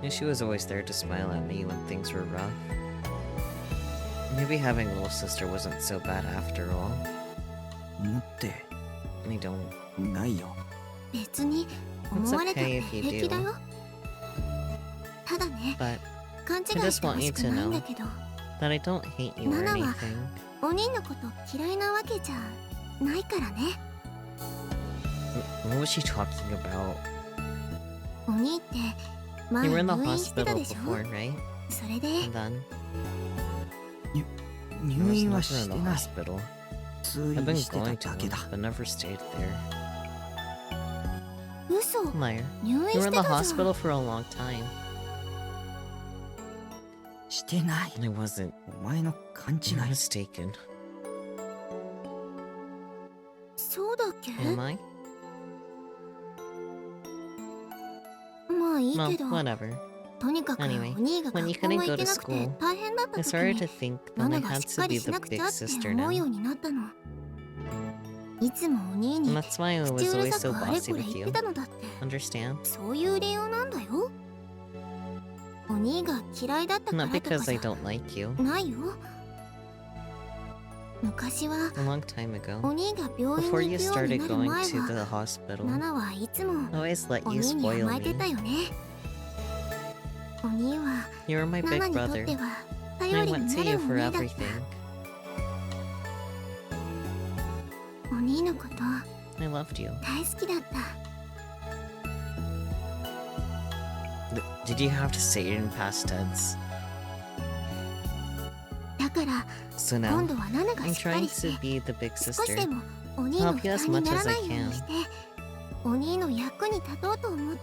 and she was always there to smile at me when things were rough. Maybe having a little sister wasn't so bad after all. 思って I don't. ないよ。別に思われたって平気だよ。ただね、 But 勘違いしてほしくないんだけど、 that I don't hate you or Nana wa- anything. お兄のこと嫌いなわけじゃないからね。 What was she talking about? お兄って前 You were in the 入院してた hospital でしょ。 before, right? それで And then 入 I was 院は never し in て the ない。 hospital. 通 I've 院 been して going た to だけ one, だ。 but never stayed there. 嘘、 Liar. 入院 You were し in て the たじゃん。 hospital for a long time. してない。 I wasn't. お前の勘違 You're い。 mistaken. そうだっけ？ Am I? まあいい Well, けど、 whatever. とにかくお Anyway, 兄が when you 学校も couldn't 行 go け to なくて school, 大変だった I 時 started に to think that ナ I ナが had しっ to か be りし the なくち big ゃって sister 思う now. ようになったの。いつもお兄 And に that's why I 口 was うる always さ so くあれ bossy これ with 言っ you. てたのだって。 Understand? そういう理由なんだよ。お兄が嫌いだったか Not らとか because じ I ゃ don't like you. ないよ。昔は A long time お ago, 兄が病院 before に you 行くように started なる going 前 to は the hospital, ナナはいつも I always let お you 兄に spoil 甘えて me. たよね。お兄は You were my ナ big ナにとっ brother. ては I 頼り went に to な you るお for 兄だった。 everything. お兄のこと I loved you. 大好きだった。 Did you have to say it in past tense? だから So 今 now, 度はナナが I'm しっか help りして be the big 少し sister. でもお兄の help 負 you as 担に much な as ら I ないようにしてお兄の役に立とうと思って。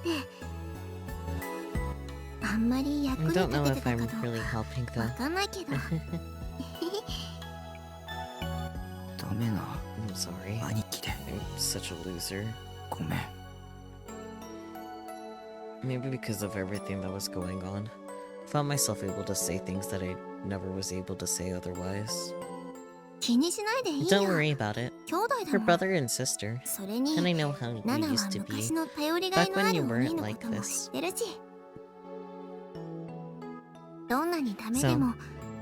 あんまり役 I に don't 立 know て if てた I'm かどう really helping かわ though. かんないけど。ダメな。 I'm sorry. 兄貴で。 I'm such a loser. ごめん。 Maybe because of everything that was going on. I found myself able to say things that I never was able to say otherwise. 気にしないでいい Don't よ。 worry about it. 兄弟だ Her もん。 brother and sister. それに And I know how ナ you ナは used to 昔 be. の頼りがい Back のあ when る you お兄 weren't のこ like とも知 this. ってるし。どんなにダメで So, も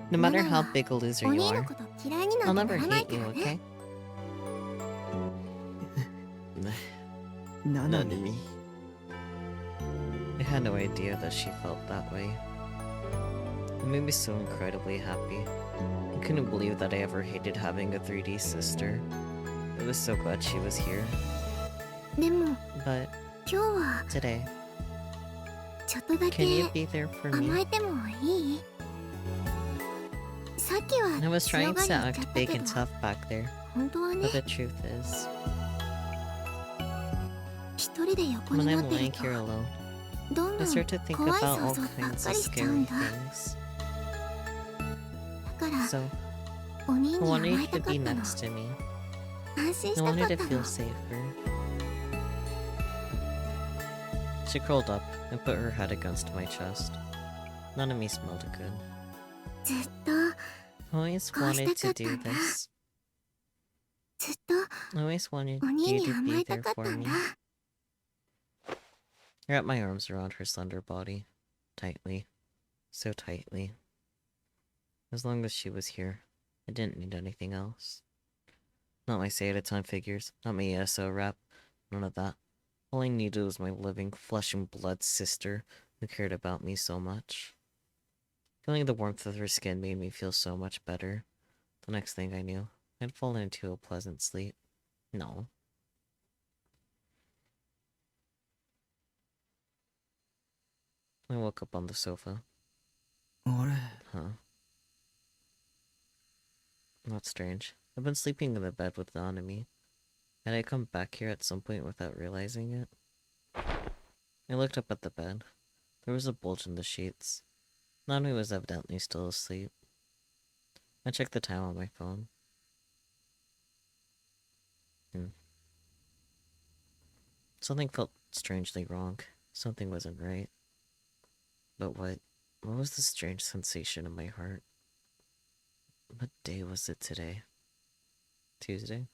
no matter how Nana, big a loser お you 兄の are, こと嫌いにな I'll んて never ならない hate か you, らね。 okay? ナナミ。 I had no idea that she felt that way. It made me so incredibly happy. I couldn't believe that I ever hated having a 3D sister. I was so glad she was here. でも But 今日は today, ちょっとだ can け you be there for 甘 me? えてもいい？さっきは I was 強 trying がり to 言っちゃ act った big け and ど、 tough back there, 本当はね、 but the truth is, 一人で横 when にな I'm ってる lying と here alone, どん I どん start to think 怖い about 想 all 像ばっ kinds か of りしちゃう scary んだ。 things. だから So, お兄 I に甘 wanted you えた to かっ be たの。 next to me. 安心 I したか wanted っ to た feel の。 safer. She curled up and put her head against my chest. Nanami smelled good. ずっと Always wanted to do this. ずっと Always wanted お兄 you に to 甘 be えた there かっ for たん me. だ。 I wrapped my arms around her slender body. Tightly. So tightly. As long as she was here, I didn't need anything else. Not my say-at-a-time figures, not my ESO rep, none of that. All I needed was my living, flesh and blood sister who cared about me so much. Feeling the warmth of her skin made me feel so much better. The next thing I knew, I'd fallen into a pleasant sleep. No. I woke up on the sofa. あれ Huh. That's strange. I've been sleeping in the bed with Nanami. Had I come back here at some point without realizing it? I looked up at the bed. There was a bulge in the sheets. Nanami was evidently still asleep. I checked the time on my phone. Something felt strangely wrong. Something wasn't right. But what? What was the strange sensation in my heart? What day was it today? Tuesday?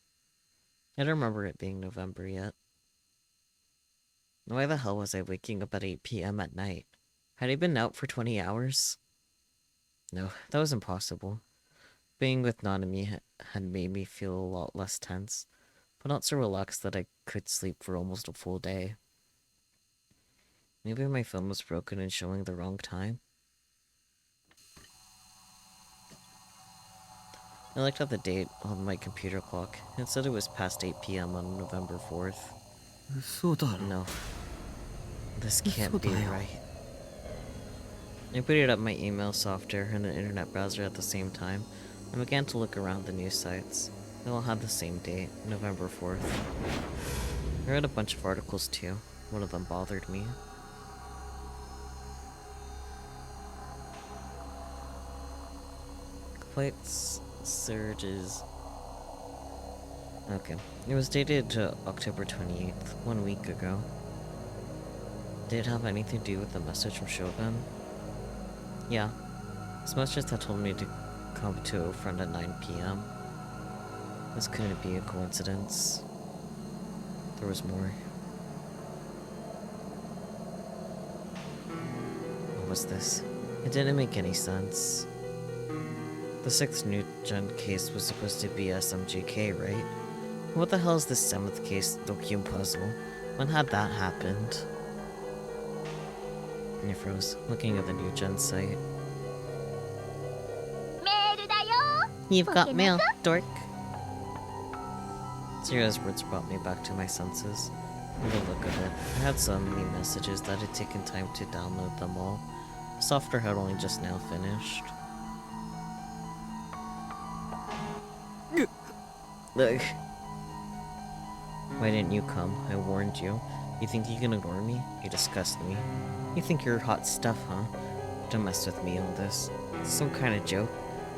I don't remember it being November yet. Why the hell was I waking up at 8 p.m. at night? Had I been out for 20 hours? No, that was impossible. Being with Nanami had made me feel a lot less tense, but not so relaxed that I could sleep for almost a full day. Maybe my phone was broken and showing the wrong time? I looked at the date on my computer clock. It said it was past 8 p.m. on November 4th. 嘘だろ No. This can't be 嘘だよ right. I booted up my email software and the internet browser at the same time, and began to look around the news sites. They all had the same date, November 4th. I read a bunch of articles too. One of them bothered me. Complaints surges. Okay. It was dated October 28th, 1 week ago. Did it have anything to do with the message from Shogun? Yeah. This message that told me to come to a friend at 9 p.m. This couldn't be a coincidence. There was more. What was this? It didn't make any sense. The 6th new gen case was supposed to be SMGK, right? What the hell is the 7th case, the Cube puzzle? When had that happened? I froze, looking at the new gen site. You've got mail, dork. Zira's words brought me back to my senses. From the look of it, I had so many messages that it had taken time to download them all. The software had only just now finished. Look. Why didn't you come? I warned you. You think you can ignore me? You disgust me. You think you're hot stuff, huh? Don't mess with me on this. It's some kind of joke.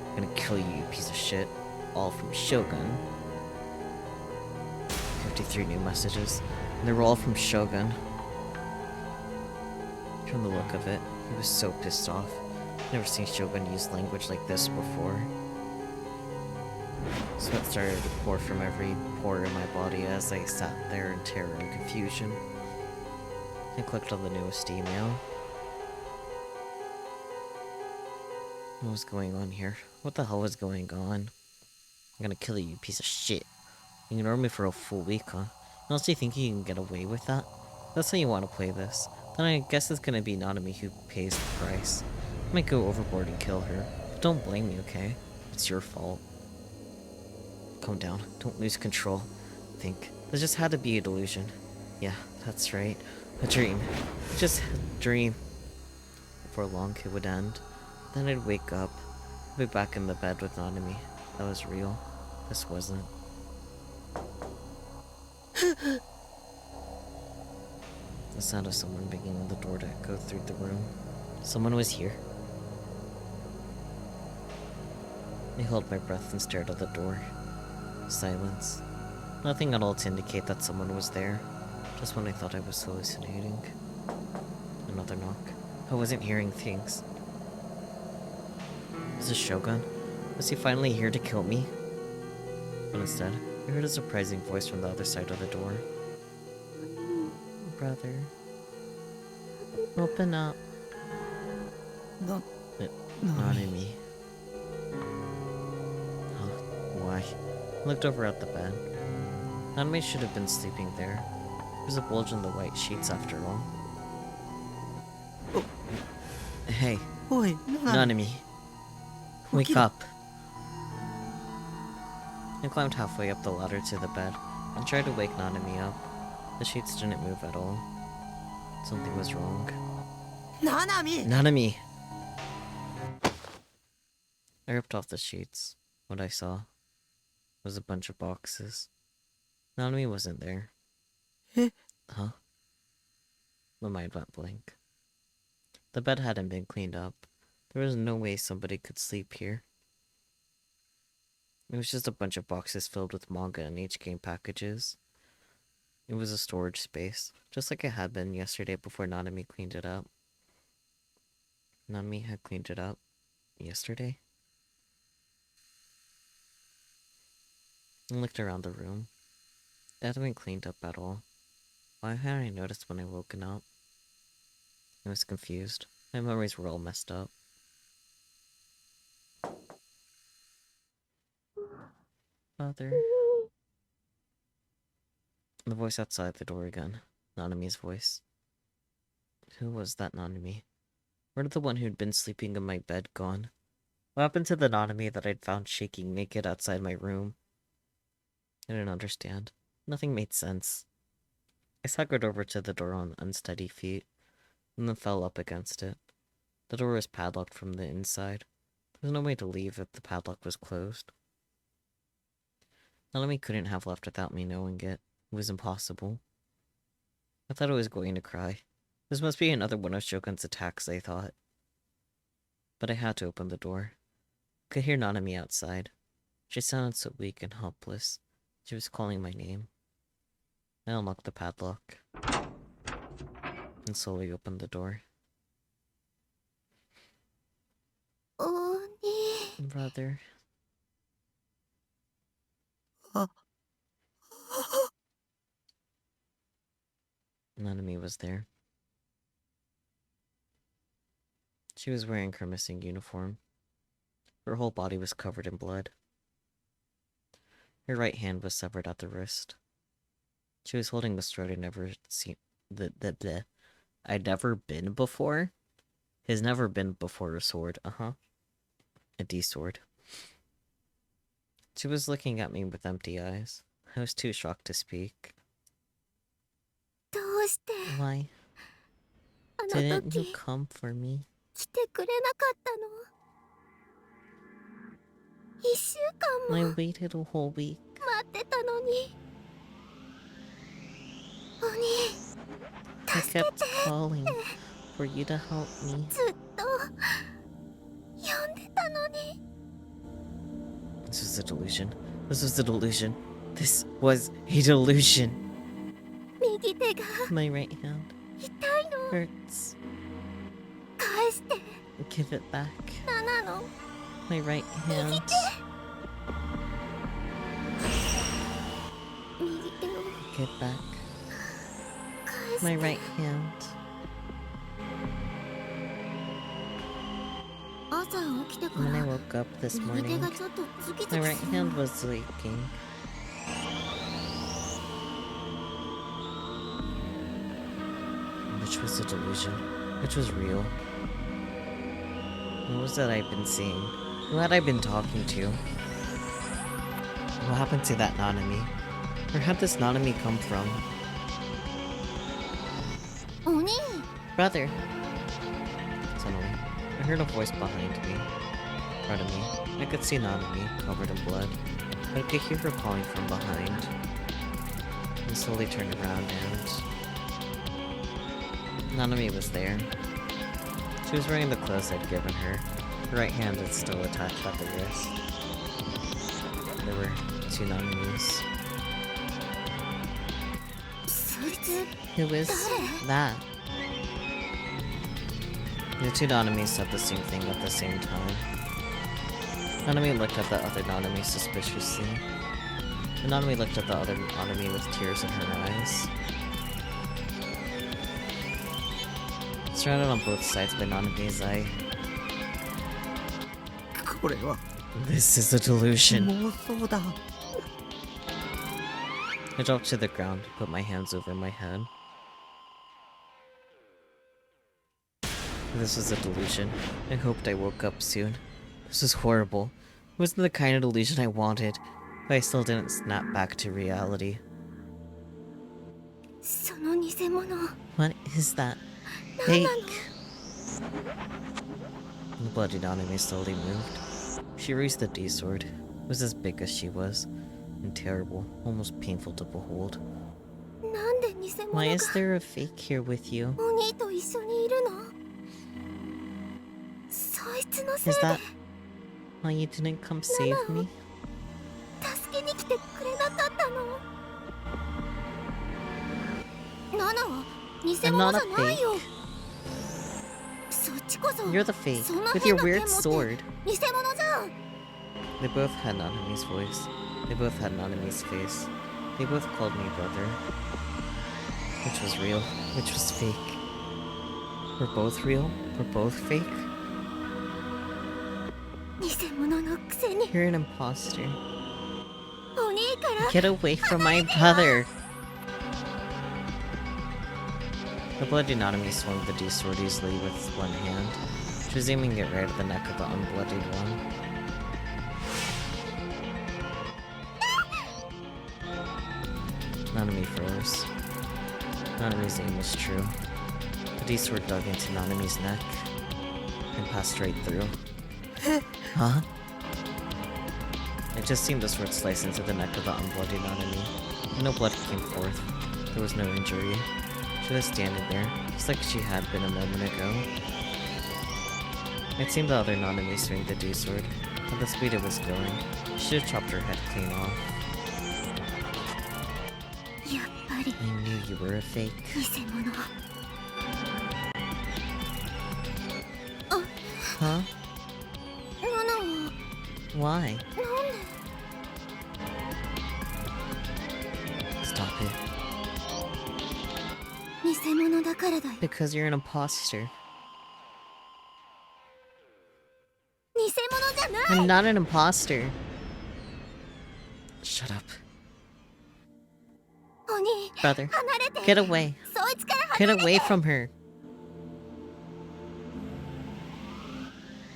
I'm gonna kill you, you piece of shit. All from Shogun. 53 new messages, and they were all from Shogun. From the look of it, he was so pissed off. Never seen Shogun use language like this before. Sweat started to pour from every pore in my body as I sat there in terror and confusion. I clicked on the newest email. What was going on here? What the hell was going on? I'm gonna kill you, you piece of shit. You ignored me for a full week, huh? You honestly think you can get away with that? That's how you want to play this. Then I guess it's gonna be Nanami who pays the price. I might go overboard and kill her. But don't blame me, okay? It's your fault. Calm down. Don't lose control. Think. This just had to be a delusion. Yeah, that's right. A dream. Just a dream. Before long, it would end. Then I'd wake up. I'd be back in the bed with Nanami. That was real. This wasn't. The sound of someone banging on the door to go through the room. Someone was here. I held my breath and stared at the door. Silence. Nothing at all to indicate that someone was there. Just when I thought I was hallucinating. Another knock. I wasn't hearing things. Is this Shogun? Was he finally here to kill me? But instead, I heard a surprising voice from the other side of the door. Brother. Open up. Nanami. Huh? Why? I looked over at the bed. Nanami should have been sleeping there. There's a bulge in the white sheets after all. Oh. Hey. Oi, Nanami. Wake up. I climbed halfway up the ladder to the bed and tried to wake Nanami up. The sheets didn't move at all. Something was wrong. Nanami! Nanami! I ripped off the sheets. What I saw was a bunch of boxes. Nanami wasn't there. Eh? Huh? My mind went blank. The bed hadn't been cleaned up. There was no way somebody could sleep here. It was just a bunch of boxes filled with manga and HK packages. It was a storage space, just like it had been yesterday before Nanami cleaned it up. Nanami had cleaned it up yesterday? I looked around the room. It hadn't been cleaned up at all. Why hadn't I noticed when I woken up? I was confused. My memories were all messed up. Father. The voice outside the door again. Nanami's voice. Who was that Nanami? Where did the one who'd been sleeping in my bed gone? What happened to the Nanami that I'd found shaking naked outside my room? I didn't understand. Nothing made sense. I staggered over to the door on unsteady feet, and then fell up against it. The door was padlocked from the inside. There was no way to leave if the padlock was closed. Nanami couldn't have left without me knowing it. It was impossible. I thought I was going to cry. This must be another one of Shogun's attacks, I thought. But I had to open the door. I could hear Nanami outside. She sounded so weak and helpless. She was calling my name. I unlocked the padlock and slowly opened the door. Brother. Nanami was there. She was wearing her missing uniform. Her whole body was covered in blood. Her right hand was severed at the wrist. She was holding a sword I'd never seen. I'd never been before? Has never been before a sword, A D-sword. She was looking at me with empty eyes. I was too shocked to speak. Why? Didn't you come for me? I waited a whole week. I kept calling for you to help me. This was a delusion. This was a delusion. This was a delusion. My right hand hurts. Give it back. My right hand. Give back. My right hand. When I woke up this morning, my right hand was leaking. Which was a delusion? Which was real? What was that I'd been seeing? Who had I been talking to? What happened to that Nanami? Where had this Nanami come from? Brother! Suddenly, I heard a voice behind me. In front of me, I could see Nanami, covered in blood, but I could hear her calling from behind. I slowly turned around and... Nanami was there. She was wearing the clothes I'd given her. Her right hand is still attached at the wrist. There were two Nanamis. Who is that? The two Nanami said the same thing at the same time. Nanami looked at the other Nanami suspiciously. And Nanami looked at the other Nanami with tears in her eyes. Surrounded on both sides by Nanami's eye. これは This is a delusion. 妄想だ。 I dropped to the ground, put my hands over my head. This was a delusion. I hoped I woke up soon. This was horrible. It wasn't the kind of delusion I wanted, but I still didn't snap back to reality. その偽物 What is that? Fake. The bloody Nanami slowly moved. She raised the D sword. It was as big as she was, and terrible, almost painful to behold. なんで偽物 Why が is there a fake here with you? お兄と一緒にいるのそいつのせい Is で that why you didn't come save me? 助けに来てくれなかったのナナは偽 I'm 物 not じ a ゃない fake. よそっちこそ You're the fake, そんな with 変 your な weird 剣持って sword. 偽物じゃん They both had Nanami's voice. They both had Nanami's face. They both called me brother. Which was real? Which was fake? We're both real? We're both fake? 偽物のくせに You're an imposter. お兄から Get away from my brother! The bloody Nanami swung the D sword easily with one hand. She was aiming it right at the neck of the unbloodied one. Nanami froze. Nanami's aim was true. The D sword dug into Nanami's neck and passed right through. Huh? It just seemed the sword slice into the neck of the unbloodied Nanami. No blood came forth. There was no injury. She was standing there, just like she had been a moment ago. It seemed the other Nanami swing the D sword. At the speed it was going, she should have chopped her head clean off. やっぱり I knew you were a fake. 偽物 Huh? ナナは Why? なんで Stop it. 偽物だからだよ Because you're an imposter. 偽物じゃない I'm not an imposter. Shut up. お兄 Brother, 離れて get away. そいつから Get 離れて away from her.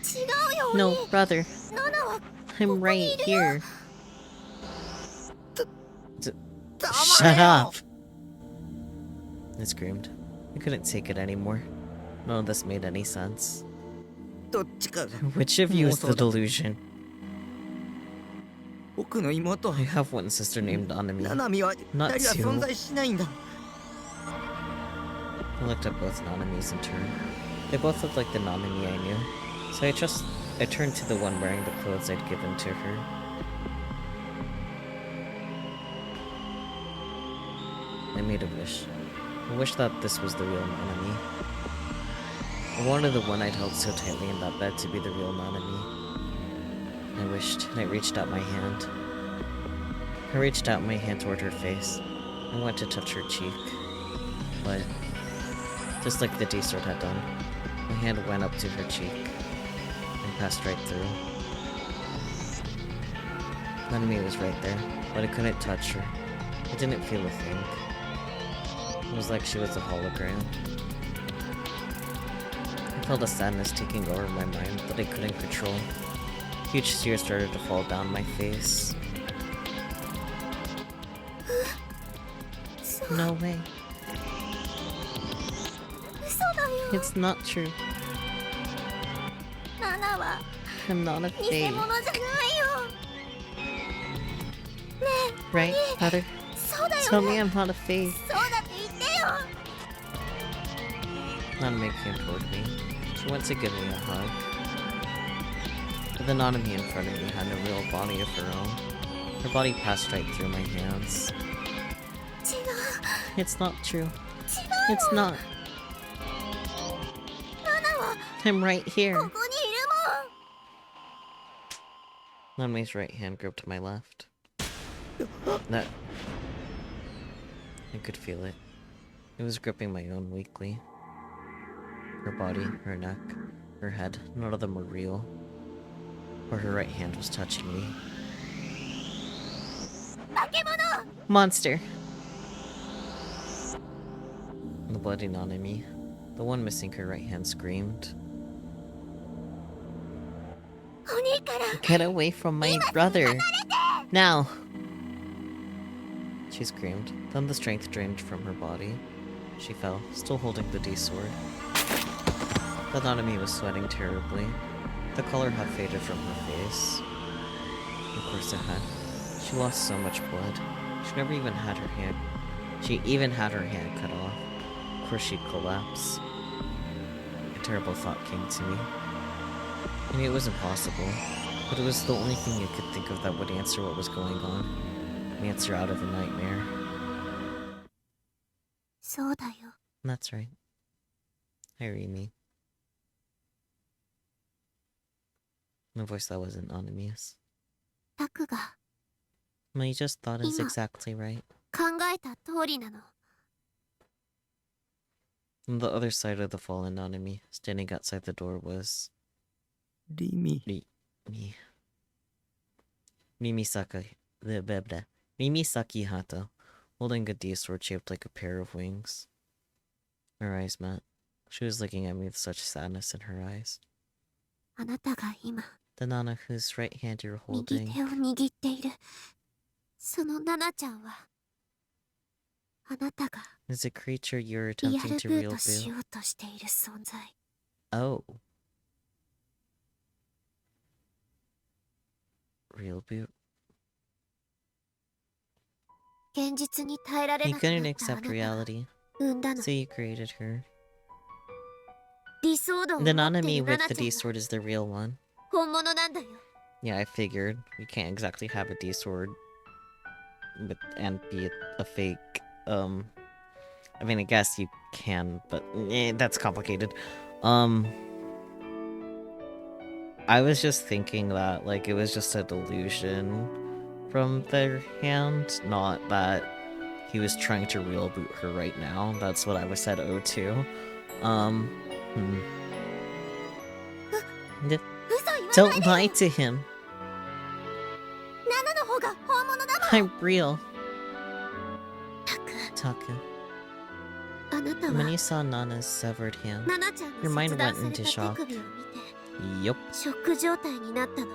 違うよお No, 兄 brother. ナナは I'm right here. 黙 Shut れよ up! I screamed. I couldn't take it anymore. None of this made any sense. どっちかが Which of you is the 妄想だ delusion? 僕の妹 I have one sister named ナ Nanami. ナミは Not 二人は two. 存在しないんだ I looked at both Nanamis in turn. They both looked like the Nanami I knew, so I turned to the one wearing the clothes I'd given to her. I made a wish. I wished that this was the real Nanami. I wanted the one I'd held so tightly in that bed to be the real Nanami. I wished, and I reached out my hand. I reached out my hand toward her face. I went to touch her cheek, but just like the D-sword had done, my hand went up to her cheek and passed right through. Nanami was right there, but I couldn't touch her. I didn't feel a thing. It was like she was a hologram. I felt a sadness taking over my mind that I couldn't control. Huge tears started to fall down my face. No way. 嘘だよ It's not true. ナナは I'm not a 偽 fake. 物じゃないよね Right, Heather? えそうだ Tell よ me ね I'm not a fake. そうだって言ってよ Nanami came toward me. She went to give me a hug. But the Nanami in front of me had no real body of her own. Her body passed right through my hands. 違う It's not true. 違う It's not. ナナは I'm right here. ここにいるもん。 Nanami's right hand gripped my left. That... I could feel it. It was gripping my own weakly. Her body, her neck, her head, none of them were real. Or her right hand was touching me. Monster! The bloody Nanami. The one missing her right hand screamed. Get away from my brother! Now! She screamed. Then the strength drained from her body. She fell, still holding the D-sword. The Nanami was sweating terribly. The color had faded from her face. Of course it had. She lost so much blood. She never even had her hand. She even had her hand cut off. Of course she'd collapse. A terrible thought came to me. I knew it was impossible, but it was the only thing you could think of that would answer what was going on. An answer out of a nightmare. そうだよ。 That's right. Irene. A voice that wasn't ominous. タクが Well, you just thought it's exactly right. 考えた通りなの。 On the other side of the fallen Nanami, standing outside the door was... Rimi. Mimi Sakihato, holding a D-sword shaped like a pair of wings. Our eyes met. She was looking at me with such sadness in her eyes. あなたが今 The Nana whose right hand you're 右 holding 手を握っている。そのナナちゃんはあなたが is a creature you're リア attempting ル to ブー real トし boo. ようとしている存在。 Oh. Real boot? 現実に耐えられ You なくな couldn't ったあな accept たが reality, 産んだの。 so you created her. 理想度を The 持って Nanami るナ with ナ the ちゃん D-sword is the real one. が本物なんだよ。 Yeah, I figured. We can't exactly have a D-sword and be a fake, I mean, I guess you can, but that's complicated. I was just thinking that, like, it was just a delusion from their hand, not that he was trying to real boot her right now. That's what I was said O2. Don't lie to him. ナナの方が本物だもん。 I'm real. タク、 Taku. あなた When は you saw Nana's severed hand, ナナちゃん your が mind 切断 went され into た shock. 手首を見て Yup. ショック状態になったの。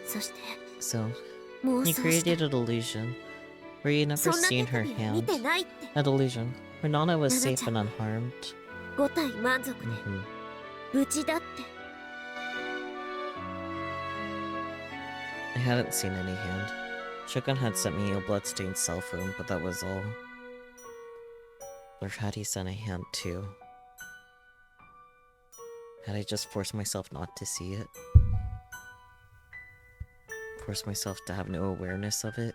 そして So, 妄 you 想して created a delusion where you never そんな手 seen her 首を見 hand. てないって。 A delusion where Nana was Nana safe and unharmed. 5体満足で Mhm. 無事だって。 I hadn't seen any hand. Shogun had sent me a bloodstained cell phone, but that was all. Or had he sent a hand too? Had I just forced myself not to see it? Forced myself to have no awareness of it?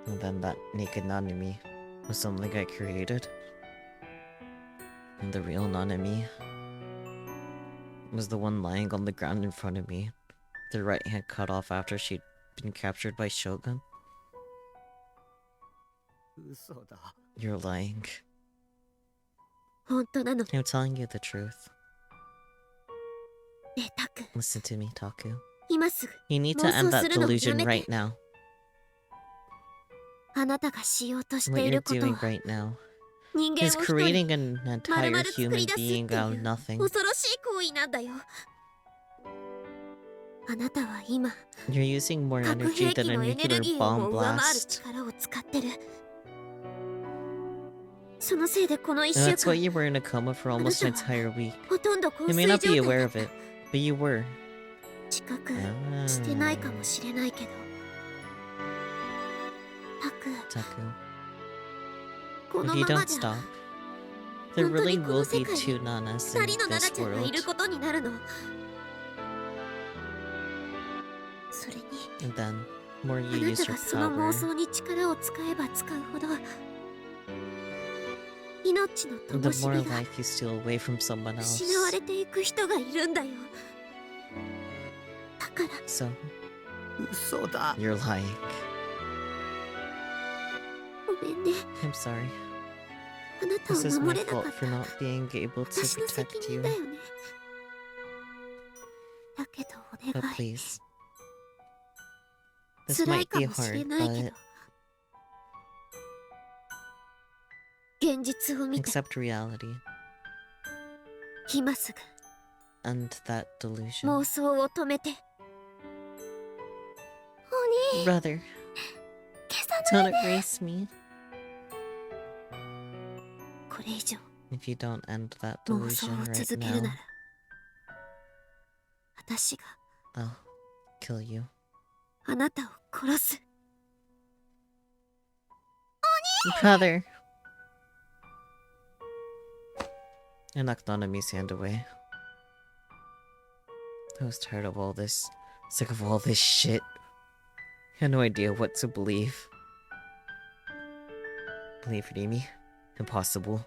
And then that naked Nanami was something I created? And the real Nanami was the one lying on the ground in front of me, the right hand cut off after she'd been captured by Shogun. 嘘だ。 You're lying. 本当なの。 I'm telling you the truth. ねえタク、 Listen to me, Taku. 今すぐ You need to end that 妄想するのをや delusion めて。 right now. あなたがしようとし What てい you're ること doing は right now 人間を is 一人 creating an 丸 entire 々作 human り出すってい being out of う nothing. 恐ろしい行為なんだよ。あなたは今 You're using more 核 energy 兵器 than a のエネル nuclear ギーを bomb 上回る blast. 力を使ってる。そのせいでこの1 And 週 that's why 間 you were in a coma for almost an entire week. ほとんど昏 You 睡 may 状 not be 態 aware だっ of た。 it, but you were. 知覚してないかもしれないけど。タク、 Taku. この If you まま don't じゃ stop, there 本当 really にこの will 世 be 界に two Nanas 2 in 人のナナ this ちゃんがいる world. ことになるの。それに And then, More あ you な use た your がその power, 妄想に力を使えば使うほど命の the 灯火 more が life you steal away from someone 失わ else. れていく人がいるんだよ。だから So, 嘘だ。 you're lying. ごめんね。 I'm sorry. あなた This を is my 守れなか fault っ for た not being able to 私の責 protect 任 you. だよね。だけどお But 願い。 please. This 辛い might か be もしれ hard, ないけ but ど現実を見て accept reality 今すぐ and that delusion. 妄想を止めて。お兄、 Brother, 消さない don't erase me. これ以上 If you don't end that 妄想 delusion を right 続けるな now, ら私が I'll kill you. あなたを殺す。 Brother! I knocked Nanami's hand away. I was tired of all this. Sick of all this shit. I had no idea what to believe. Believe Rimi? Impossible.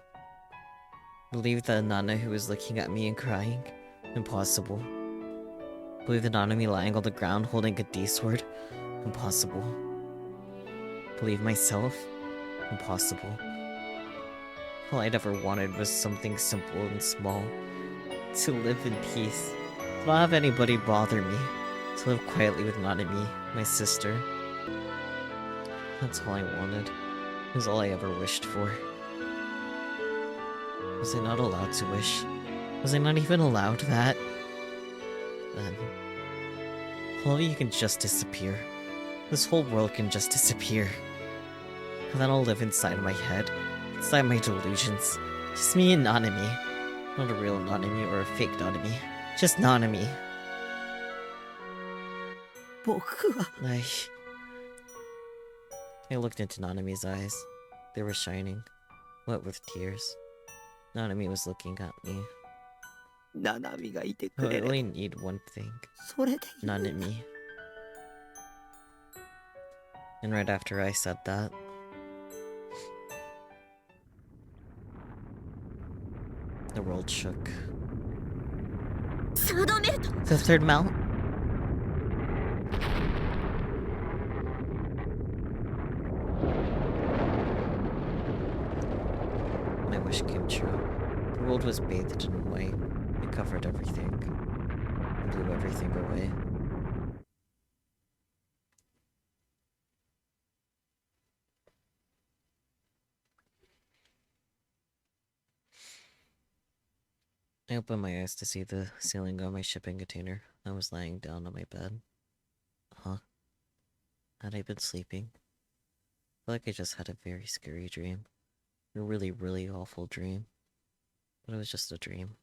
Believe the Nana who was looking at me and crying? Impossible. Believe the Nanami lying on the ground holding a D-sword? Impossible. Believe myself? Impossible. All I'd ever wanted was something simple and small. To live in peace. To not have anybody bother me. To live quietly with Nanami, my sister. That's all I wanted. It was all I ever wished for. Was I not allowed to wish? Was I not even allowed that? Then... all of you can just disappear. This whole world can just disappear. And then I'll live inside my head. Inside my delusions. Just me and Nanami. Not a real Nanami or a fake Nanami. Just Nanami. 僕は I looked into Nanami's eyes. They were shining, wet with tears. Nanami was looking at me. ナナミがいて I くれれば only need one thing. それでいい。 Nanami. And right after I said that, the world shook. サードメルト The third mount? My wish came true. The world was bathed in white. It covered everything. It blew everything away. I opened my eyes to see the ceiling on my shipping container. I was lying down on my bed. Huh? Had I been sleeping? I feel like I just had a very scary dream. A really, really awful dream. But it was just a dream.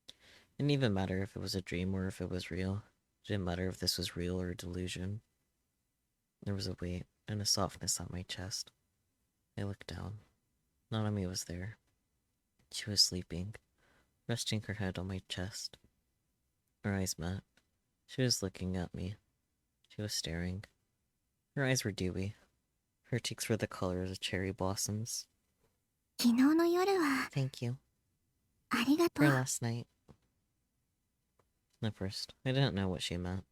It didn't even matter if it was a dream or if it was real. It didn't matter if this was real or a delusion. There was a weight and a softness on my chest. I looked down. Nanami was there. She was sleeping, resting her head on my chest. Our eyes met. She was looking at me. She was staring. Her eyes were dewy. Her cheeks were the color of cherry blossoms. 昨日の夜は Thank you ありがと for う。 last night. At first, I didn't know what she meant.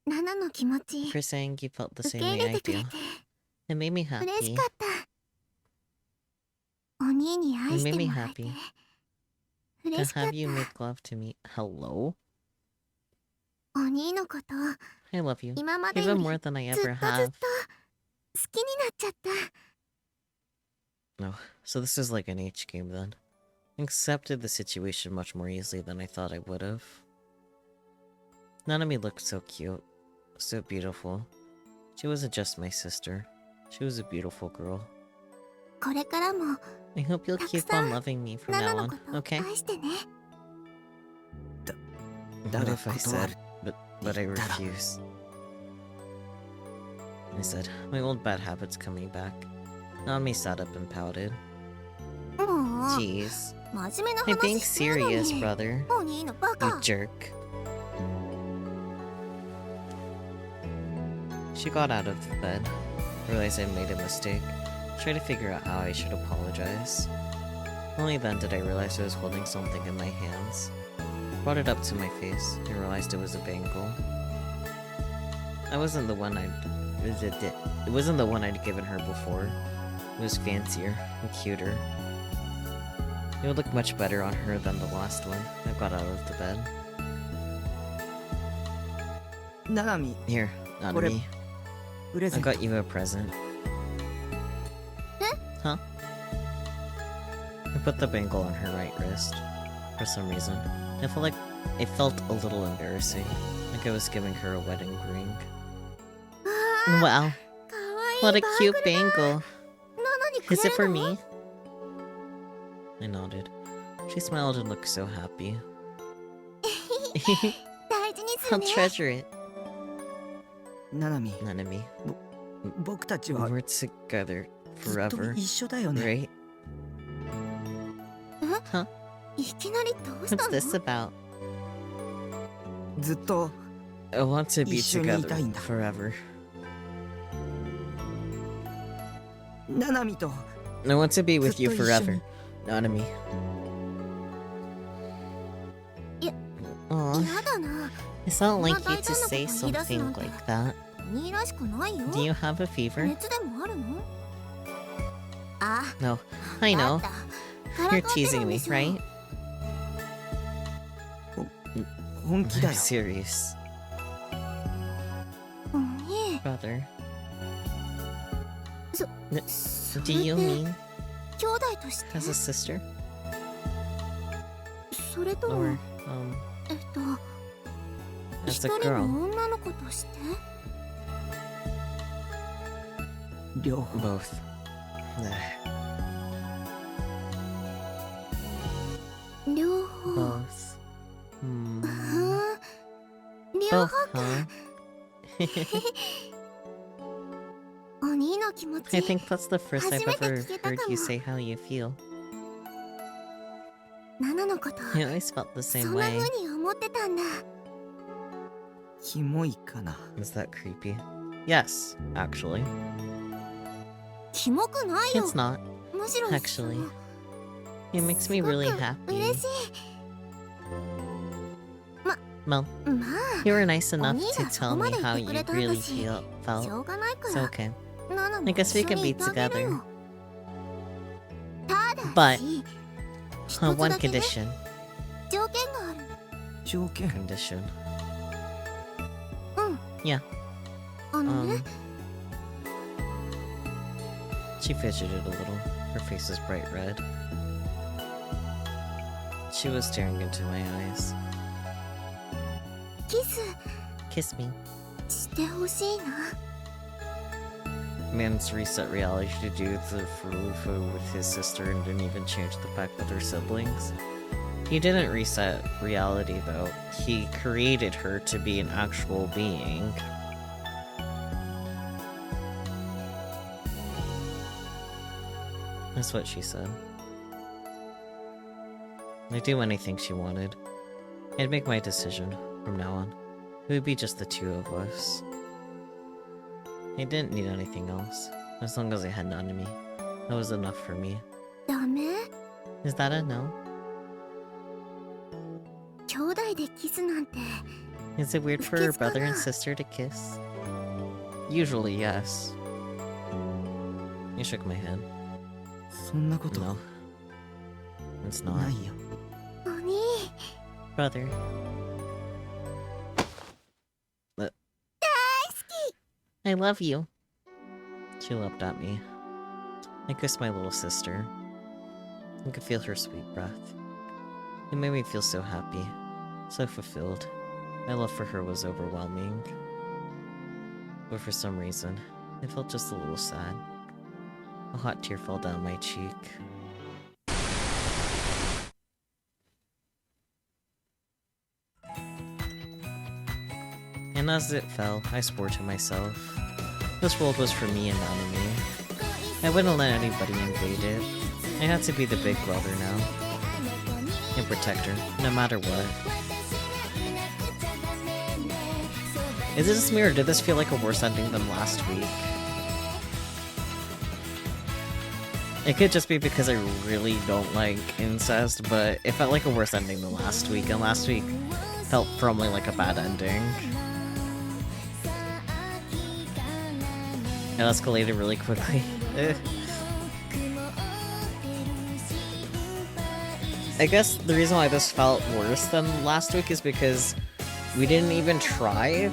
ナナの気持ち For saying you felt the 受 same け入 way れ I てくれ do. て It made me 嬉し happy. かった。お兄に愛 It して made me もらえて happy 嬉 to しかっ have you た。 make love to me. Hello? お兄のこと I love you. 今までよ Even り more than I ずっと ever ずっと have. 好きになっちゃった。 No, so this is like an H game then. I accepted the situation much more easily than I thought I would have. Nanami looked so cute. So beautiful. She wasn't just my sister. She was a beautiful girl. これからも I hope you'll keep on loving me from ナナ now の on, こと okay? 愛してね。 What だ if I 断 said, る but I refuse? I said, my old bad habits coming back. Nanami sat up and pouted. もう Jeez. 真面目な I'm being 話してるの serious, に。 brother. お兄のバ You カ。 jerk. She got out of the bed, realized I made a mistake, tried to figure out how I should apologize. Only then did I realize I was holding something in my hands. Brought it up to my face and realized it was a bangle. It wasn't the one I'd given her before. It was fancier and cuter. It would look much better on her than the last one. I got out of the bed. Nanami, Here, Nanami. I got you a present. Huh? I put the bangle on her right wrist. For some reason. It felt a little embarrassing. Like I was giving her a wedding ring. Wow. What a cute bangle. Is it for me? I nodded. She smiled and looked so happy. I'll treasure it. Nanami, Nanami. 僕たち We は were together ずっと forever, 一緒だよね。 right? Huh? いきなりどうした What's の this about? ずっと I want to be 一緒にい together たいんだ。 forever. ナナミと I want to be ずっ with と you 一緒 forever. に。 Nanami. や Aw, やだな。 it's not like そんな you to say 大胆なこと言い出すなん something て like that. いいらしくないよ。 Do you have a fever? 熱でもあるの？あ、 No. I わ know. かった You're からかってる teasing んで me, しょ right? 本気だ I'm よ。 serious. うんいえ Brother. そ Do れ you って mean 兄弟として as a sister? それとも Or, 一 as a 人 girl? の女の子として両方 Both. Nah, 両方 both. Hmm. 両 Both, 方 huh? お兄の気持 I ち think that's the first I've 初めて ever 聞けたか heard も you say how you feel. ナナのこと I always felt the そ same んな way. 風に思ってたんだキモいかな。 Is that creepy? Yes, actually. キモくないよ It's not. むしろ Actually. It makes me really すごく happy. 嬉しい Well, ま you were nice enough お兄 to がそ tell こま me で言 how ってく you れたんだ really し feel し felt. ょうがないか It's ら okay. ナナも I guess we 一緒 can に be いてあげる together. よただ But し一 On つ one だけね condition. 条件がある条件 Condition. うん Yeah. あのね She fidgeted a little. Her face was bright red. She was staring into my eyes. キス Kiss me. してほしいな Man's reset reality to do the Furlufu with his sister and didn't even change the fact that they're siblings. He didn't reset reality though. He created her to be an actual being. That's what she said. I'd do anything she wanted. I'd make my decision from now on. It would be just the two of us. I didn't need anything else. As long as I had Nanami. That was enough for me. ダメ Is that a no? 兄弟でキスなんて Is it weird for a brother and sister to kiss? Usually, yes. I shook my head. そんなこと No. It's な not. いよ。お兄 Brother. I love you. She leapt at me. I kissed my little sister. I could feel her sweet breath. It made me feel so happy, so fulfilled. My love for her was overwhelming. But for some reason, I felt just a little sad. A hot tear fell down my cheek. And as it fell, I swore to myself, this world was for me and Nanami. I wouldn't let anybody invade it. I had to be the big brother now. And protect her, no matter what. Is it just me, or did this feel like a worse ending than last week? It could just be because I really don't like incest, but it felt like a worse ending than last week, and last week felt firmly like a bad ending. It escalated really quickly. I guess the reason why this felt worse than last week is because we didn't even try.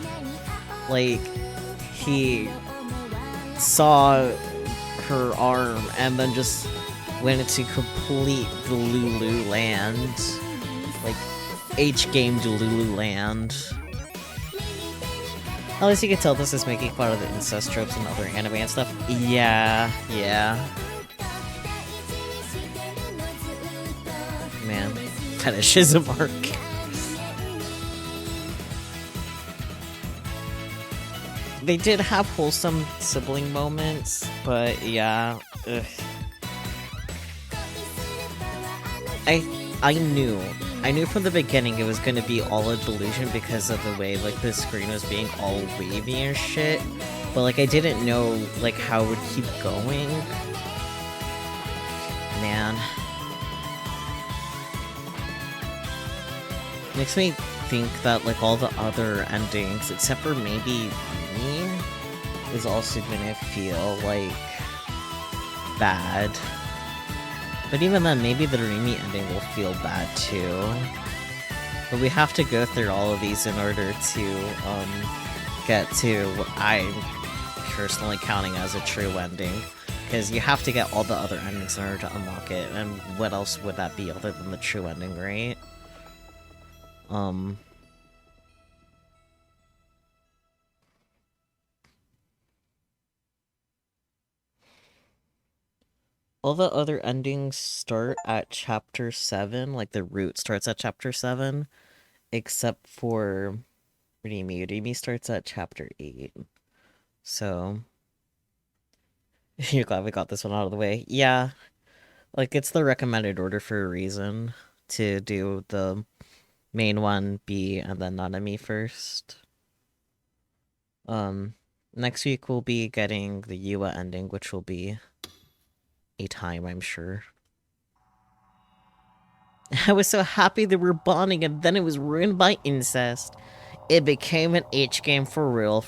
Like, he saw her arm and then just went into complete Delulu land. Like, H-game Delulu land. At least you can tell this is making fun of the incest tropes and other anime and stuff. Yeah. Man, fetishism arc. They did have wholesome sibling moments, but yeah, ugh. I knew from the beginning it was gonna be all a delusion because of the way, like, the screen was being all wavy and shit, but, like, I didn't know, like, how it would keep going. Man. Makes me think that, like, all the other endings, except for maybe me, is also gonna feel, like, bad. But even then, maybe the Rimi ending will feel bad too. But we have to go through all of these in order to, get to what I'm personally counting as a true ending. Because you have to get all the other endings in order to unlock it, and what else would that be other than the true ending, right? All the other endings start at chapter 7, like the route starts at chapter 7, except for Rimi. Rimi starts at chapter 8. So, you're glad we got this one out of the way. Yeah, like, it's the recommended order for a reason, to do the main one, B, and then Nanami first. Next week we'll be getting the Yua ending, which will be a time, I'm sure. I was so happy they were bonding, and then it was ruined by incest. It became an H game for real,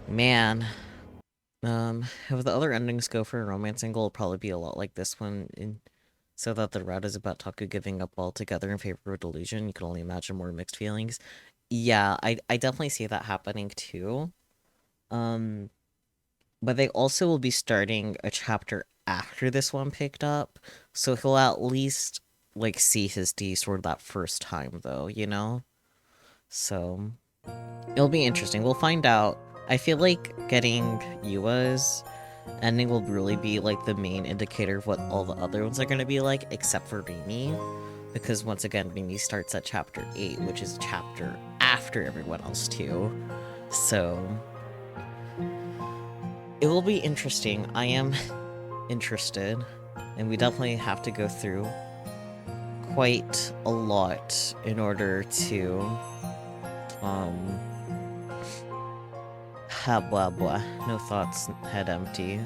Man. If the other endings go for a romance angle, it'll probably be a lot like this one, so that the route is about Taku giving up altogether in favor of delusion. You can only imagine more mixed feelings. Yeah, I definitely see that happening too. But they also will be starting a chapter after this one picked up, so he'll at least, like, see his D sword that first time, though, you know? So, it'll be interesting. We'll find out. I feel like getting Yua's ending will really be, like, the main indicator of what all the other ones are gonna be like, except for Rimi. Because, once again, Rimi starts at chapter 8, which is a chapter after everyone else, too. So, it will be interesting. I am interested, and we definitely have to go through quite a lot in order to, blah blah, no thoughts, head empty.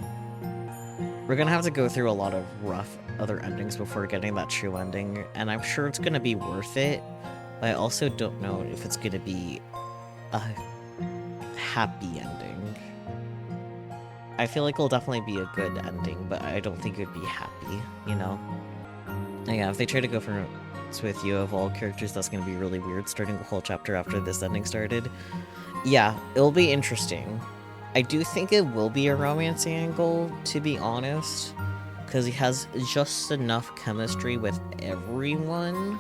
We're gonna have to go through a lot of rough other endings before getting that true ending, and I'm sure it's gonna be worth it, but I also don't know if it's gonna be a happy ending. I feel like it'll definitely be a good ending, but I don't think it would be happy, you know? And yeah, if they try to go for with you of all characters, that's gonna be really weird, starting the whole chapter after this ending started. Yeah, it'll be interesting. I do think it will be a romance angle, to be honest, because he has just enough chemistry with everyone.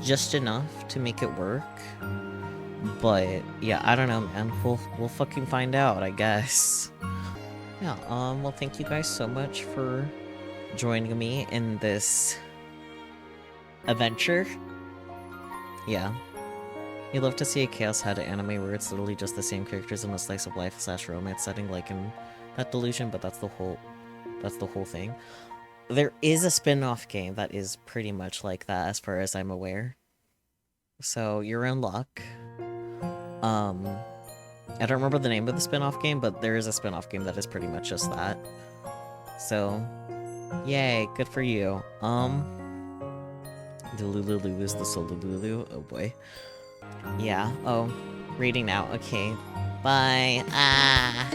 Just enough to make it work. But, yeah, I don't know, man. We'll fucking find out, I guess. Yeah, well, thank you guys so much for joining me in this adventure. Yeah. You'd love to see a Chaos Head anime where it's literally just the same characters in a slice of life / romance setting like in that Delusion, but that's the whole thing. There is a spin-off game that is pretty much like that, as far as I'm aware. So, you're in luck. I don't remember the name of the spin-off game, but there is a spin-off game that is pretty much just that. So, yay, good for you. The Lulu is the Solululu. Oh boy. Yeah, oh, reading now. Okay. Bye. Ah.